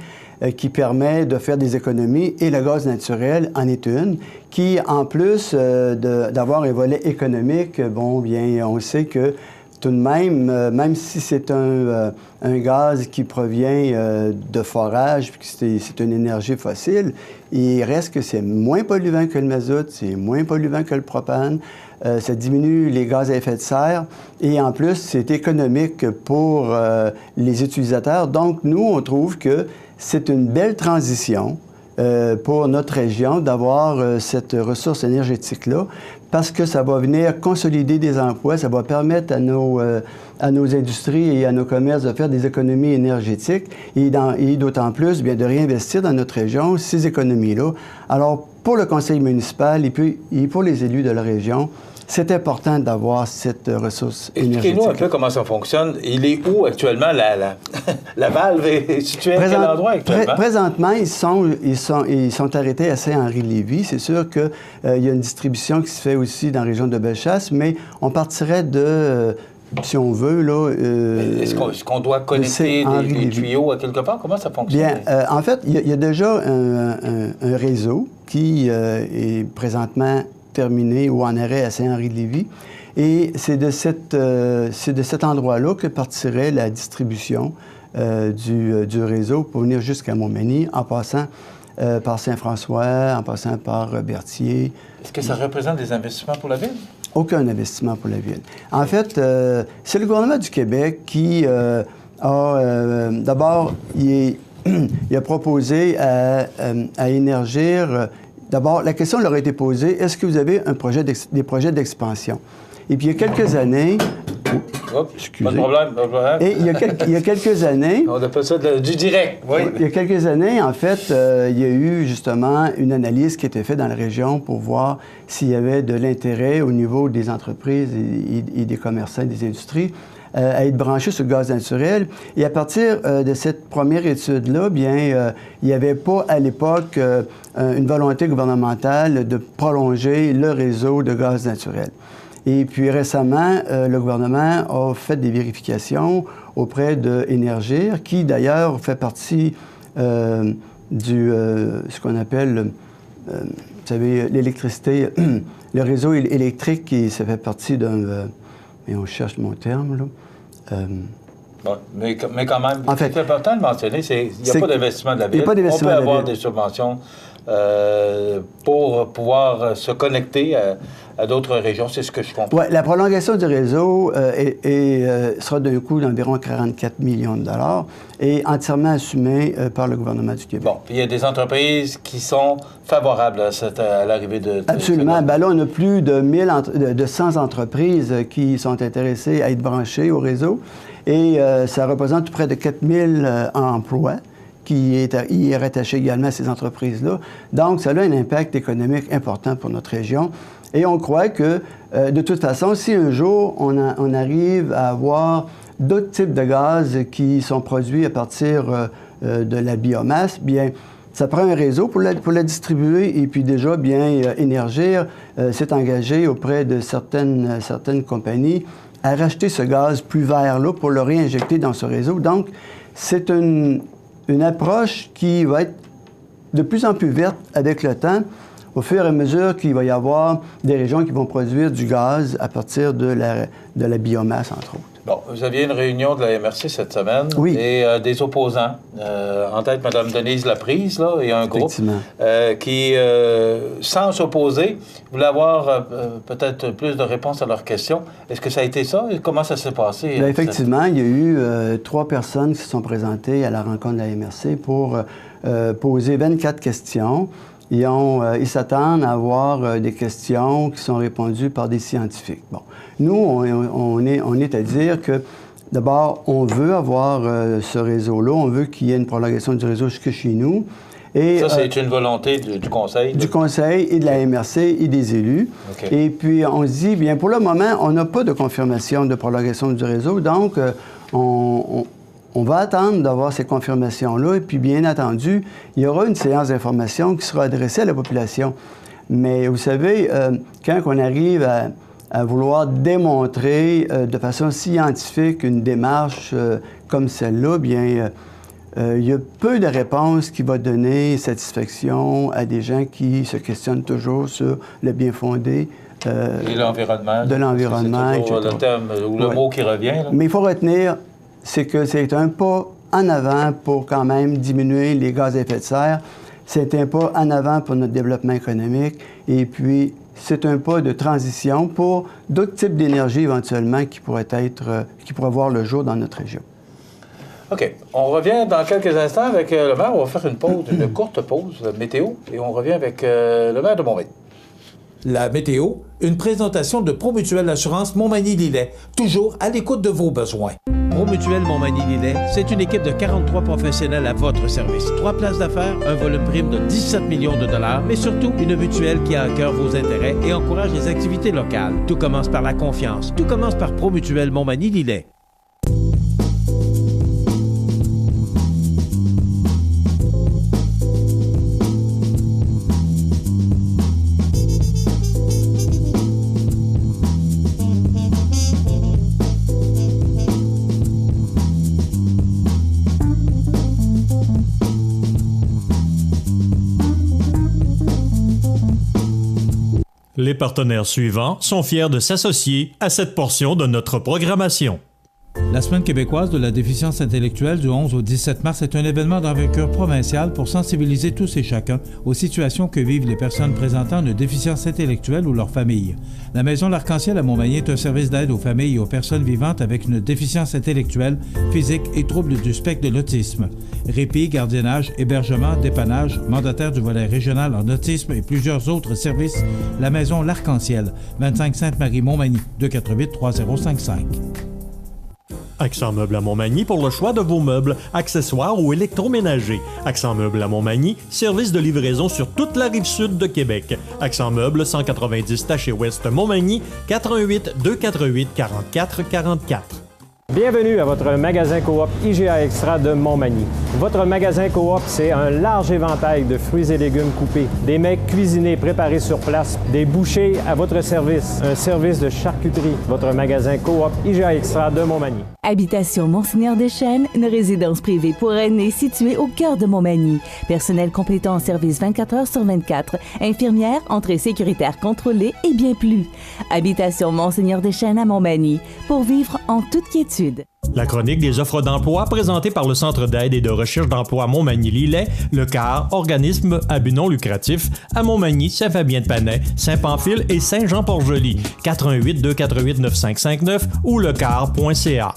L: qui permet de faire des économies, et le gaz naturel en est une, qui, en plus d'avoir un volet économique, on sait que tout de même, même si c'est un gaz qui provient de forage, puis que c'est une énergie fossile, il reste que c'est moins polluant que le mazout, c'est moins polluant que le propane, ça diminue les gaz à effet de serre, et en plus, c'est économique pour les utilisateurs. Donc, nous, on trouve que c'est une belle transition pour notre région d'avoir cette ressource énergétique-là, parce que ça va venir consolider des emplois, ça va permettre à nos industries et à nos commerces de faire des économies énergétiques et d'autant plus bien de réinvestir dans notre région ces économies-là. Alors, pour le conseil municipal et puis pour les élus de la région, c'est important d'avoir cette ressource énergétique.
B: Expliquez-nous un peu comment ça fonctionne. Il est où actuellement? La valve est située à quel endroit actuellement?
L: Présentement, ils sont arrêtés à Saint-Henri-Lévis. C'est sûr qu'il y a une distribution qui se fait aussi dans la région de Bellechasse, mais on partirait de... si on veut, là...
B: Est-ce qu'on doit connecter des tuyaux à quelque part? Comment ça fonctionne?
L: Bien, en fait, il y a déjà un réseau qui est présentement terminé ou en arrêt à Saint-Henri-de-Lévis. Et c'est de cet endroit-là que partirait la distribution du réseau pour venir jusqu'à Montmagny, en passant par Saint-François, en passant par Berthier.
B: Est-ce que ça représente des investissements pour la ville?
L: Aucun investissement pour la ville. En fait, c'est le gouvernement du Québec qui d'abord, il a proposé à Énergir. D'abord, la question leur a été posée, est-ce que vous avez des projets d'expansion? Et puis, il y a quelques années...
B: excusez. Pas de problème.
L: Et il y a quelques années...
B: On appelle ça du direct, oui.
L: Il y a quelques années, en fait, il y a eu justement une analyse qui a été faite dans la région pour voir s'il y avait de l'intérêt au niveau des entreprises et des commerçants et des industries à être branchés sur le gaz naturel. Et à partir de cette première étude-là, bien, il n'y avait pas à l'époque une volonté gouvernementale de prolonger le réseau de gaz naturel. Et puis récemment, le gouvernement a fait des vérifications auprès d'Énergir, qui d'ailleurs fait partie ce qu'on appelle, vous savez, l'électricité, le réseau électrique qui ça fait partie d'un... mais on cherche mon terme, là.
B: Bon, mais quand même,
L: en fait,
B: c'est important de mentionner, il n'y a pas d'investissement de la ville.
L: On peut
B: avoir des subventions pour pouvoir se connecter à d'autres régions, c'est ce que je comprends.
L: Oui, la prolongation du réseau sera d'un coût d'environ 44 millions de dollars et entièrement assumé par le gouvernement du Québec.
B: Bon, puis il y a des entreprises qui sont favorables à l'arrivée de...
L: Absolument. Bien là, on a plus de 100 entreprises qui sont intéressées à être branchées au réseau et ça représente près de 4000 emplois qui y est rattaché également à ces entreprises-là. Donc, ça a un impact économique important pour notre région. Et on croit que, de toute façon, si un jour on arrive à avoir d'autres types de gaz qui sont produits à partir de la biomasse, bien, ça prend un réseau pour la distribuer et puis déjà, bien, Énergir s'est engagé auprès de certaines compagnies à racheter ce gaz plus vert-là pour le réinjecter dans ce réseau. Donc, c'est une approche qui va être de plus en plus verte avec le temps, au fur et à mesure qu'il va y avoir des régions qui vont produire du gaz à partir de la biomasse, entre autres.
B: Bon, vous aviez une réunion de la MRC cette semaine.
L: Oui.
B: Et des opposants. En tête, Mme Denise Laprise, là, et un groupe qui, sans s'opposer, voulaient avoir peut-être plus de réponses à leurs questions. Est-ce que ça a été ça? Et comment ça s'est passé?
L: Bien, effectivement, il y a eu 3 personnes qui se sont présentées à la rencontre de la MRC pour poser 24 questions. Ils s'attendent à avoir des questions qui sont répondues par des scientifiques. Bon. Nous, on est à dire que, d'abord, on veut avoir ce réseau-là, on veut qu'il y ait une prolongation du réseau jusque chez nous. Et,
B: ça, c'est une volonté du Conseil?
L: Du Conseil et de la MRC et des élus. Okay. Et puis, on se dit, bien, pour le moment, on n'a pas de confirmation de prolongation du réseau, donc on va attendre d'avoir ces confirmations-là. Et puis, bien entendu, il y aura une séance d'information qui sera adressée à la population. Mais vous savez, quand on arrive à vouloir démontrer de façon scientifique une démarche comme celle-là, bien, il y a peu de réponses qui vont donner satisfaction à des gens qui se questionnent toujours sur le bien fondé.
B: Et l'environnement.
L: De l'environnement,
B: c'est toujours le terme ou le mot qui revient. Là.
L: Mais il faut retenir, c'est que c'est un pas en avant pour quand même diminuer les gaz à effet de serre. C'est un pas en avant pour notre développement économique. Et puis, c'est un pas de transition pour d'autres types d'énergie éventuellement qui pourraient voir le jour dans notre région.
B: OK. On revient dans quelques instants avec le maire. On va faire une courte pause météo, et on revient avec le maire de Montmagny.
I: La météo, une présentation de Promutuelle Assurance Montmagny-Lillet, toujours à l'écoute de vos besoins. Promutuelle Montmagny-Lillet, c'est une équipe de 43 professionnels à votre service. 3 places d'affaires, un volume prime de 17 millions de dollars, mais surtout une mutuelle qui a à cœur vos intérêts et encourage les activités locales. Tout commence par la confiance. Tout commence par Promutuelle Montmagny-Lillet.
A: Les partenaires suivants sont fiers de s'associer à cette portion de notre programmation.
I: La Semaine québécoise de la déficience intellectuelle du 11 au 17 mars est un événement d'envergure provinciale pour sensibiliser tous et chacun aux situations que vivent les personnes présentant une déficience intellectuelle ou leurs familles. La Maison L'Arc-en-Ciel à Montmagny est un service d'aide aux familles et aux personnes vivantes avec une déficience intellectuelle, physique et troubles du spectre de l'autisme. Répit, gardiennage, hébergement, dépannage, mandataire du volet régional en autisme et plusieurs autres services, la Maison L'Arc-en-Ciel, 25 Sainte-Marie-Montmagny, 248-3055.
A: Accent Meubles à Montmagny pour le choix de vos meubles, accessoires ou électroménagers. Accent Meubles à Montmagny, service de livraison sur toute la rive sud de Québec. Accent Meubles, 190 Taché-Ouest Montmagny, 418-248-4444.
M: Bienvenue à votre magasin Coop IGA Extra de Montmagny. Votre magasin Coop, c'est un large éventail de fruits et légumes coupés, des mets cuisinés préparés sur place, des bouchées à votre service, un service de charcuterie. Votre magasin Coop IGA Extra de Montmagny.
D: Habitation Monseigneur Deschênes, une résidence privée pour aînés située au cœur de Montmagny. Personnel complétant en service 24 heures sur 24. Infirmière, entrée sécuritaire contrôlée et bien plus. Habitation Monseigneur Deschênes à Montmagny. Pour vivre en toute quiétude.
A: La chronique des offres d'emploi présentée par le Centre d'aide et de recherche d'emploi Montmagny-Lillet, le CAR, organisme à but non lucratif, à Montmagny, Saint-Fabien-de-Panay, Saint-Pamphile et Saint-Jean-Port-Joli. 418-248-9559 ou lecar.ca.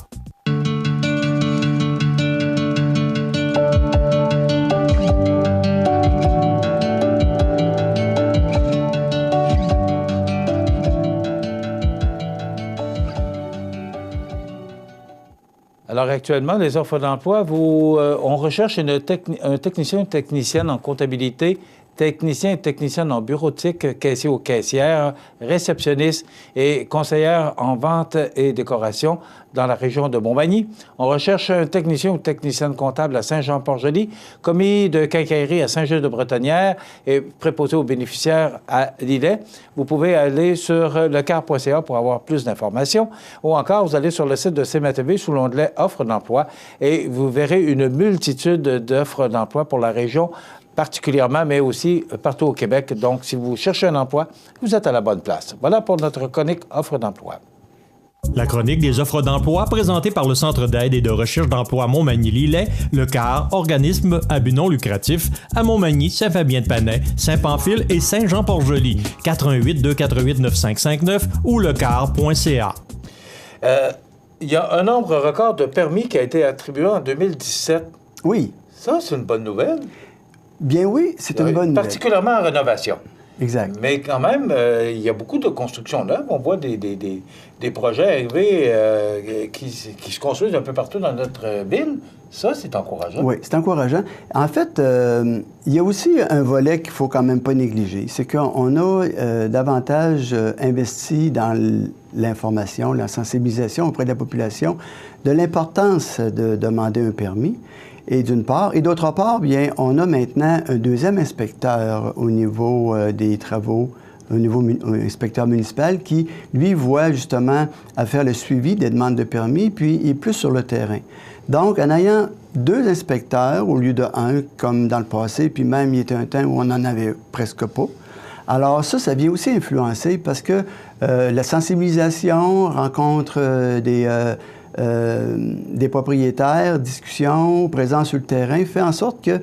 B: Alors, actuellement, les offres d'emploi, on recherche un technicien, une technicienne en comptabilité, technicien et technicienne en bureautique, caissier ou caissière, réceptionniste et conseillère en vente et décoration dans la région de Montmagny. On recherche un technicien ou technicienne comptable à Saint-Jean-Port-Joli, commis de quincaillerie à Saint-Gilles-de-Bretonnière et préposé aux bénéficiaires à Lillet. Vous pouvez aller sur lecar.ca pour avoir plus d'informations ou encore vous allez sur le site de CMATV sous l'onglet « Offres d'emploi » et vous verrez une multitude d'offres d'emploi pour la région particulièrement, mais aussi partout au Québec. Donc, si vous cherchez un emploi, vous êtes à la bonne place. Voilà pour notre chronique Offres d'emploi.
A: La chronique des offres d'emploi présentée par le Centre d'aide et de recherche d'emploi Montmagny-Lillet, le CAR, organisme à but non lucratif, à Montmagny, Saint-Fabien-de-Panay, Saint-Pamphile et Saint-Jean-Port-Joli. 418-248-9559 ou lecar.ca.
B: Il y a un nombre record de permis qui a été attribué en 2017.
L: Oui.
B: Ça, c'est une bonne nouvelle.
L: Bien oui, c'est une bonne nouvelle.
B: Particulièrement en rénovation.
L: Exact.
B: Mais quand même, il y a beaucoup de constructions neuves. On voit des projets arriver qui se construisent un peu partout dans notre ville. Ça, c'est encourageant.
L: Oui, c'est encourageant. En fait, il y a aussi un volet qu'il ne faut quand même pas négliger. C'est qu'on a davantage investi dans l'information, la sensibilisation auprès de la population de l'importance de demander un permis. Et d'une part. Et d'autre part, bien, on a maintenant un deuxième inspecteur au niveau des travaux, au niveau inspecteur municipal, qui, lui, voit justement à faire le suivi des demandes de permis, puis il est plus sur le terrain. Donc, en ayant deux inspecteurs au lieu de un, comme dans le passé, puis même il y était un temps où on n'en avait presque pas. Alors ça vient aussi influencer parce que la sensibilisation rencontre des propriétaires, discussions, présence sur le terrain, fait en sorte que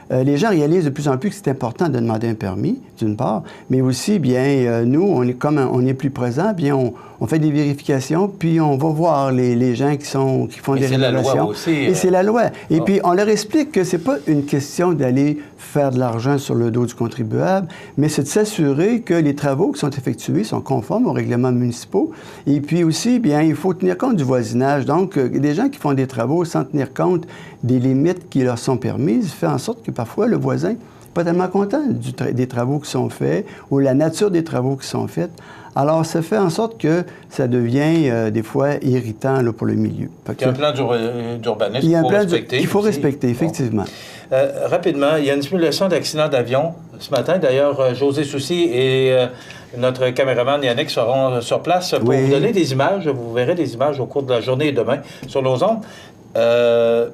L: les gens réalisent de plus en plus que c'est important de demander un permis, d'une part, mais aussi, bien, nous, on est plus présents, bien, on fait des vérifications, puis on va voir les gens qui font des rénovations.
B: C'est la loi aussi.
L: Et c'est la loi. Et puis, on leur explique que c'est pas une question d'aller faire de l'argent sur le dos du contribuable, mais c'est de s'assurer que les travaux qui sont effectués sont conformes aux règlements municipaux. Et puis aussi, bien, il faut tenir compte du voisinage. Donc, des gens qui font des travaux sans tenir compte des limites qui leur sont permises, fait en sorte que parfois le voisin n'est pas tellement content des travaux qui sont faits ou la nature des travaux qui sont faits. Alors, ça fait en sorte que ça devient des fois irritant là, pour le milieu.
B: Il y a un plan d'urbanisme
L: qu'il faut
B: respecter.
L: Il faut respecter, effectivement.
B: Bon. Rapidement, il y a une simulation d'accident d'avion ce matin. D'ailleurs, José Soucy et notre caméraman Yannick seront sur place pour vous donner des images. Vous verrez des images au cours de la journée et demain sur nos ondes.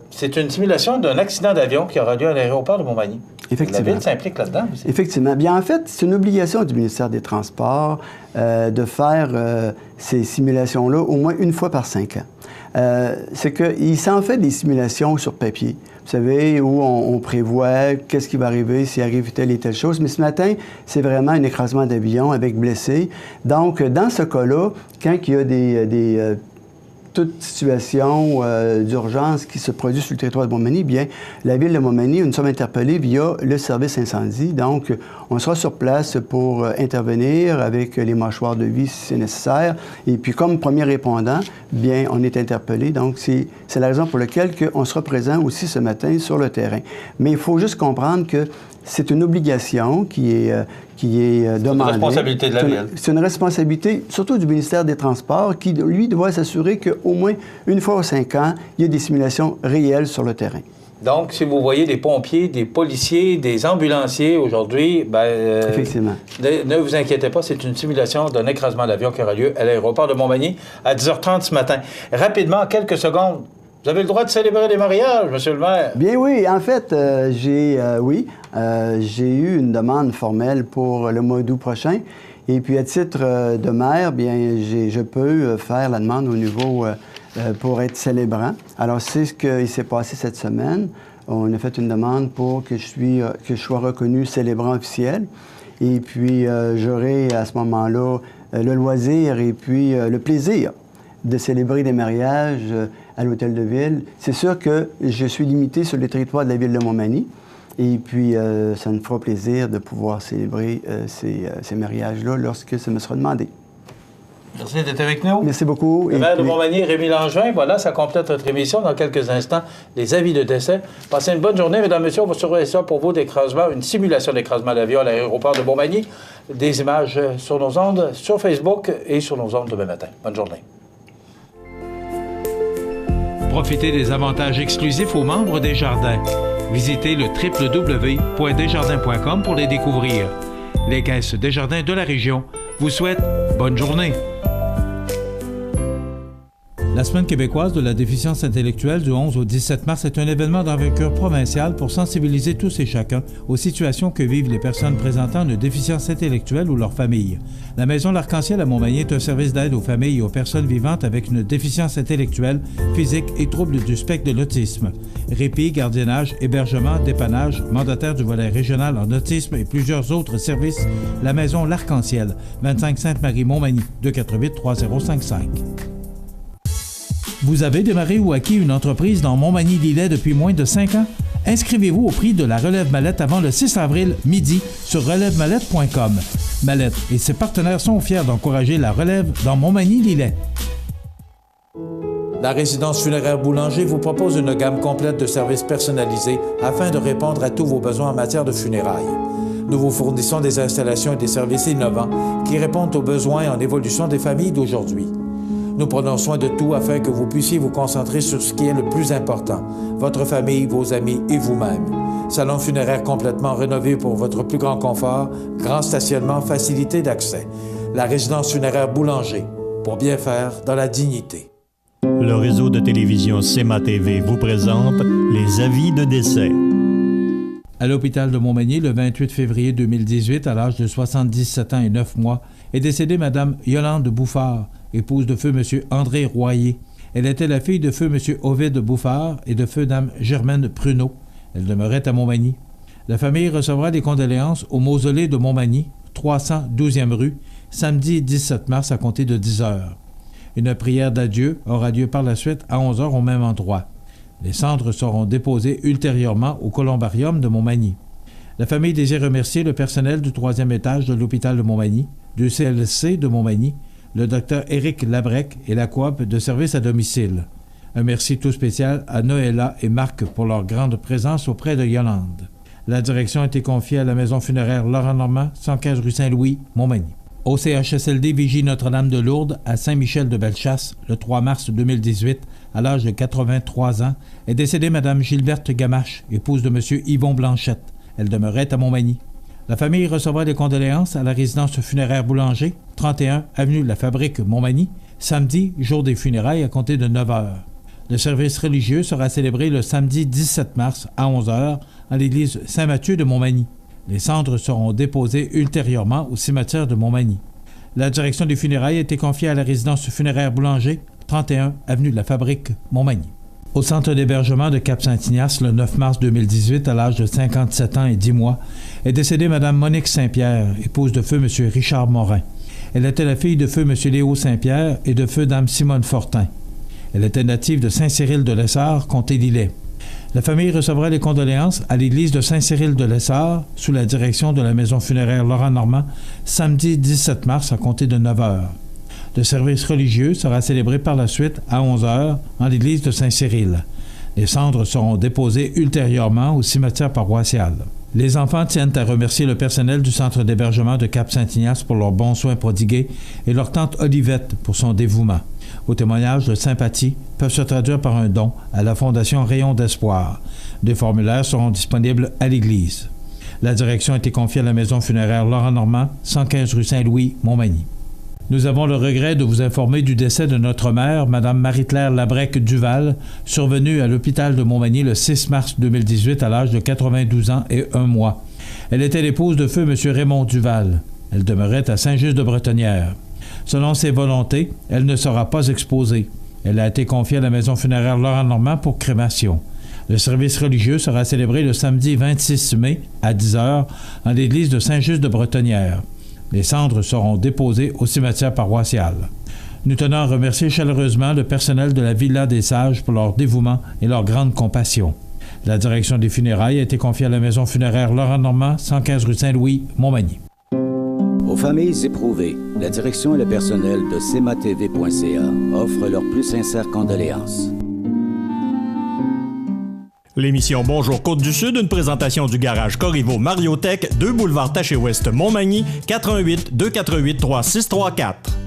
B: C'est une simulation d'un accident d'avion qui aura lieu à l'aéroport de Montmagny.
L: Effectivement.
B: La ville s'implique là-dedans aussi.
L: Effectivement. Bien, en fait, c'est une obligation du ministère des Transports de faire ces simulations-là au moins une fois par 5 ans. C'est qu'il s'en fait des simulations sur papier. Vous savez, où on prévoit qu'est-ce qui va arriver s'il arrive telle et telle chose. Mais ce matin, c'est vraiment un écrasement d'avion avec blessés. Donc, dans ce cas-là, quand il y a toute situation d'urgence qui se produit sur le territoire de Montmagny, bien, la Ville de Montmagny, nous sommes interpellés via le service incendie. Donc, on sera sur place pour intervenir avec les mâchoires de vie si c'est nécessaire. Et puis, comme premier répondant, bien, on est interpellé. Donc, c'est la raison pour laquelle on sera présent aussi ce matin sur le terrain. Mais il faut juste comprendre que c'est une obligation qui est demandée. C'est une
B: responsabilité de la Ville.
L: C'est une responsabilité, surtout du ministère des Transports, qui, lui, doit s'assurer qu'au moins une fois aux 5 ans, il y a des simulations réelles sur le terrain.
B: Donc, si vous voyez des pompiers, des policiers, des ambulanciers aujourd'hui,
L: effectivement.
B: Ne vous inquiétez pas, c'est une simulation d'un écrasement d'avion qui aura lieu à l'aéroport de Montmagny à 10h30 ce matin. Rapidement, en quelques secondes, vous avez le droit de célébrer des mariages, monsieur le maire?
L: Bien oui. En fait, j'ai eu une demande formelle pour le mois d'août prochain. Et puis, à titre de maire, bien, je peux faire la demande au niveau pour être célébrant. Alors, c'est ce qui s'est passé cette semaine. On a fait une demande pour que je sois reconnu célébrant officiel. Et puis, j'aurai à ce moment-là le loisir et puis le plaisir de célébrer des mariages à l'Hôtel de Ville. C'est sûr que je suis limité sur le territoire de la Ville de Montmagny. Et puis, ça me fera plaisir de pouvoir célébrer ces mariages-là lorsque ça me sera demandé.
B: Merci d'être avec nous.
L: Merci beaucoup.
B: Le maire de Montmagny, Rémi Langevin. Voilà, ça complète notre émission. Dans quelques instants, les avis de décès. Passez une bonne journée, mesdames et messieurs. On va surveiller ça pour vous d'écrasement, une simulation d'écrasement d'avion à l'aéroport de Montmagny. Des images sur nos ondes, sur Facebook et sur nos ondes demain matin. Bonne journée.
I: Profitez des avantages exclusifs aux membres des Jardins. Visitez le www.desjardins.com pour les découvrir. Les caisses Desjardins de la région vous souhaitent bonne journée. La Semaine québécoise de la déficience intellectuelle du 11 au 17 mars est un événement d'envergure provinciale pour sensibiliser tous et chacun aux situations que vivent les personnes présentant une déficience intellectuelle ou leurs familles. La Maison L'Arc-en-Ciel à Montmagny est un service d'aide aux familles et aux personnes vivantes avec une déficience intellectuelle, physique et troubles du spectre de l'autisme. Répit, gardiennage, hébergement, dépannage, mandataire du volet régional en autisme et plusieurs autres services, la Maison L'Arc-en-Ciel, 25 Sainte-Marie-Montmagny, 248-3055. Vous avez démarré ou acquis une entreprise dans Montmagny-Lillet depuis moins de 5 ans? Inscrivez-vous au prix de la Relève Mallette avant le 6 avril midi sur relèvemallette.com. Mallette et ses partenaires sont fiers d'encourager la relève dans Montmagny-Lillet. La résidence funéraire Boulanger vous propose une gamme complète de services personnalisés afin de répondre à tous vos besoins en matière de funérailles. Nous vous fournissons des installations et des services innovants qui répondent aux besoins en évolution des familles d'aujourd'hui. Nous prenons soin de tout afin que vous puissiez vous concentrer sur ce qui est le plus important, votre famille, vos amis et vous-même. Salon funéraire complètement rénové pour votre plus grand confort, grand stationnement, facilité d'accès. La résidence funéraire Boulanger, pour bien faire dans la dignité.
A: Le réseau de télévision CEMA TV vous présente les avis de décès.
I: À l'hôpital de Montmagny, le 28 février 2018, à l'âge de 77 ans et 9 mois, est décédée Mme Yolande Bouffard, épouse de feu M. André Royer. Elle était la fille de feu M. Ovide Bouffard et de feu Dame Germaine Pruneau. Elle demeurait à Montmagny. La famille recevra des condoléances au mausolée de Montmagny, 312e rue, samedi 17 mars à compter de 10 heures. Une prière d'adieu aura lieu par la suite à 11 heures au même endroit. Les cendres seront déposées ultérieurement au columbarium de Montmagny. La famille désire remercier le personnel du 3e étage de l'hôpital de Montmagny, du CLC de Montmagny, le Dr Éric Labrec et la coop de service à domicile. Un merci tout spécial à Noëlla et Marc pour leur grande présence auprès de Yolande. La direction a été confiée à la maison funéraire Laurent Normand, 115 rue Saint-Louis, Montmagny. Au CHSLD Vigie Notre-Dame de Lourdes, à Saint-Michel-de-Bellechasse, le 3 mars 2018, à l'âge de 83 ans, est décédée Mme Gilberte Gamache, épouse de M. Yvon Blanchette. Elle demeurait à Montmagny. La famille recevra des condoléances à la résidence funéraire Boulanger, 31 avenue de la Fabrique, Montmagny, samedi, jour des funérailles à compter de 9 heures. Le service religieux sera célébré le samedi 17 mars à 11 heures à l'église Saint-Mathieu de Montmagny. Les cendres seront déposées ultérieurement au cimetière de Montmagny. La direction des funérailles a été confiée à la résidence funéraire Boulanger, 31 avenue de la Fabrique, Montmagny. Au centre d'hébergement de Cap-Saint-Ignace, le 9 mars 2018, à l'âge de 57 ans et 10 mois, est décédée Mme Monique Saint-Pierre, épouse de feu M. Richard Morin. Elle était la fille de feu M. Léo Saint-Pierre et de feu Dame Simone Fortin. Elle était native de Saint-Cyril-de-Lessard, comté d'Illet. La famille recevra les condoléances à l'église de Saint-Cyril-de-Lessard, sous la direction de la maison funéraire Laurent Normand, samedi 17 mars à compter de 9 heures. Le service religieux sera célébré par la suite à 11 heures en l'église de Saint-Cyril. Les cendres seront déposées ultérieurement au cimetière paroissial. Les enfants tiennent à remercier le personnel du centre d'hébergement de Cap-Saint-Ignace pour leurs bons soins prodigués et leur tante Olivette pour son dévouement. Vos témoignages de sympathie peuvent se traduire par un don à la Fondation Rayon d'Espoir. Des formulaires seront disponibles à l'église. La direction a été confiée à la maison funéraire Laurent Normand, 115 rue Saint-Louis, Montmagny. Nous avons le regret de vous informer du décès de notre mère, Mme Marie-Claire Labrec-Duval, survenue à l'hôpital de Montmagny le 6 mars 2018 à l'âge de 92 ans et 1 mois. Elle était l'épouse de feu M. Raymond Duval. Elle demeurait à Saint-Just-de-Bretonnière. Selon ses volontés, elle ne sera pas exposée. Elle a été confiée à la maison funéraire Laurent Normand pour crémation. Le service religieux sera célébré le samedi 26 mai à 10 h en l'église de Saint-Just-de-Bretonnière. Les cendres seront déposées au cimetière paroissial. Nous tenons à remercier chaleureusement le personnel de la Villa des Sages pour leur dévouement et leur grande compassion. La direction des funérailles a été confiée à la maison funéraire Laurent Normand, 115 rue Saint-Louis, Montmagny.
N: Aux familles éprouvées, la direction et le personnel de CMATV.ca offrent leurs plus sincères condoléances.
A: L'émission Bonjour Côte-du-Sud, une présentation du garage Corriveau Mariotech, 2 boulevard Taché-Ouest Montmagny, 418 248 3634.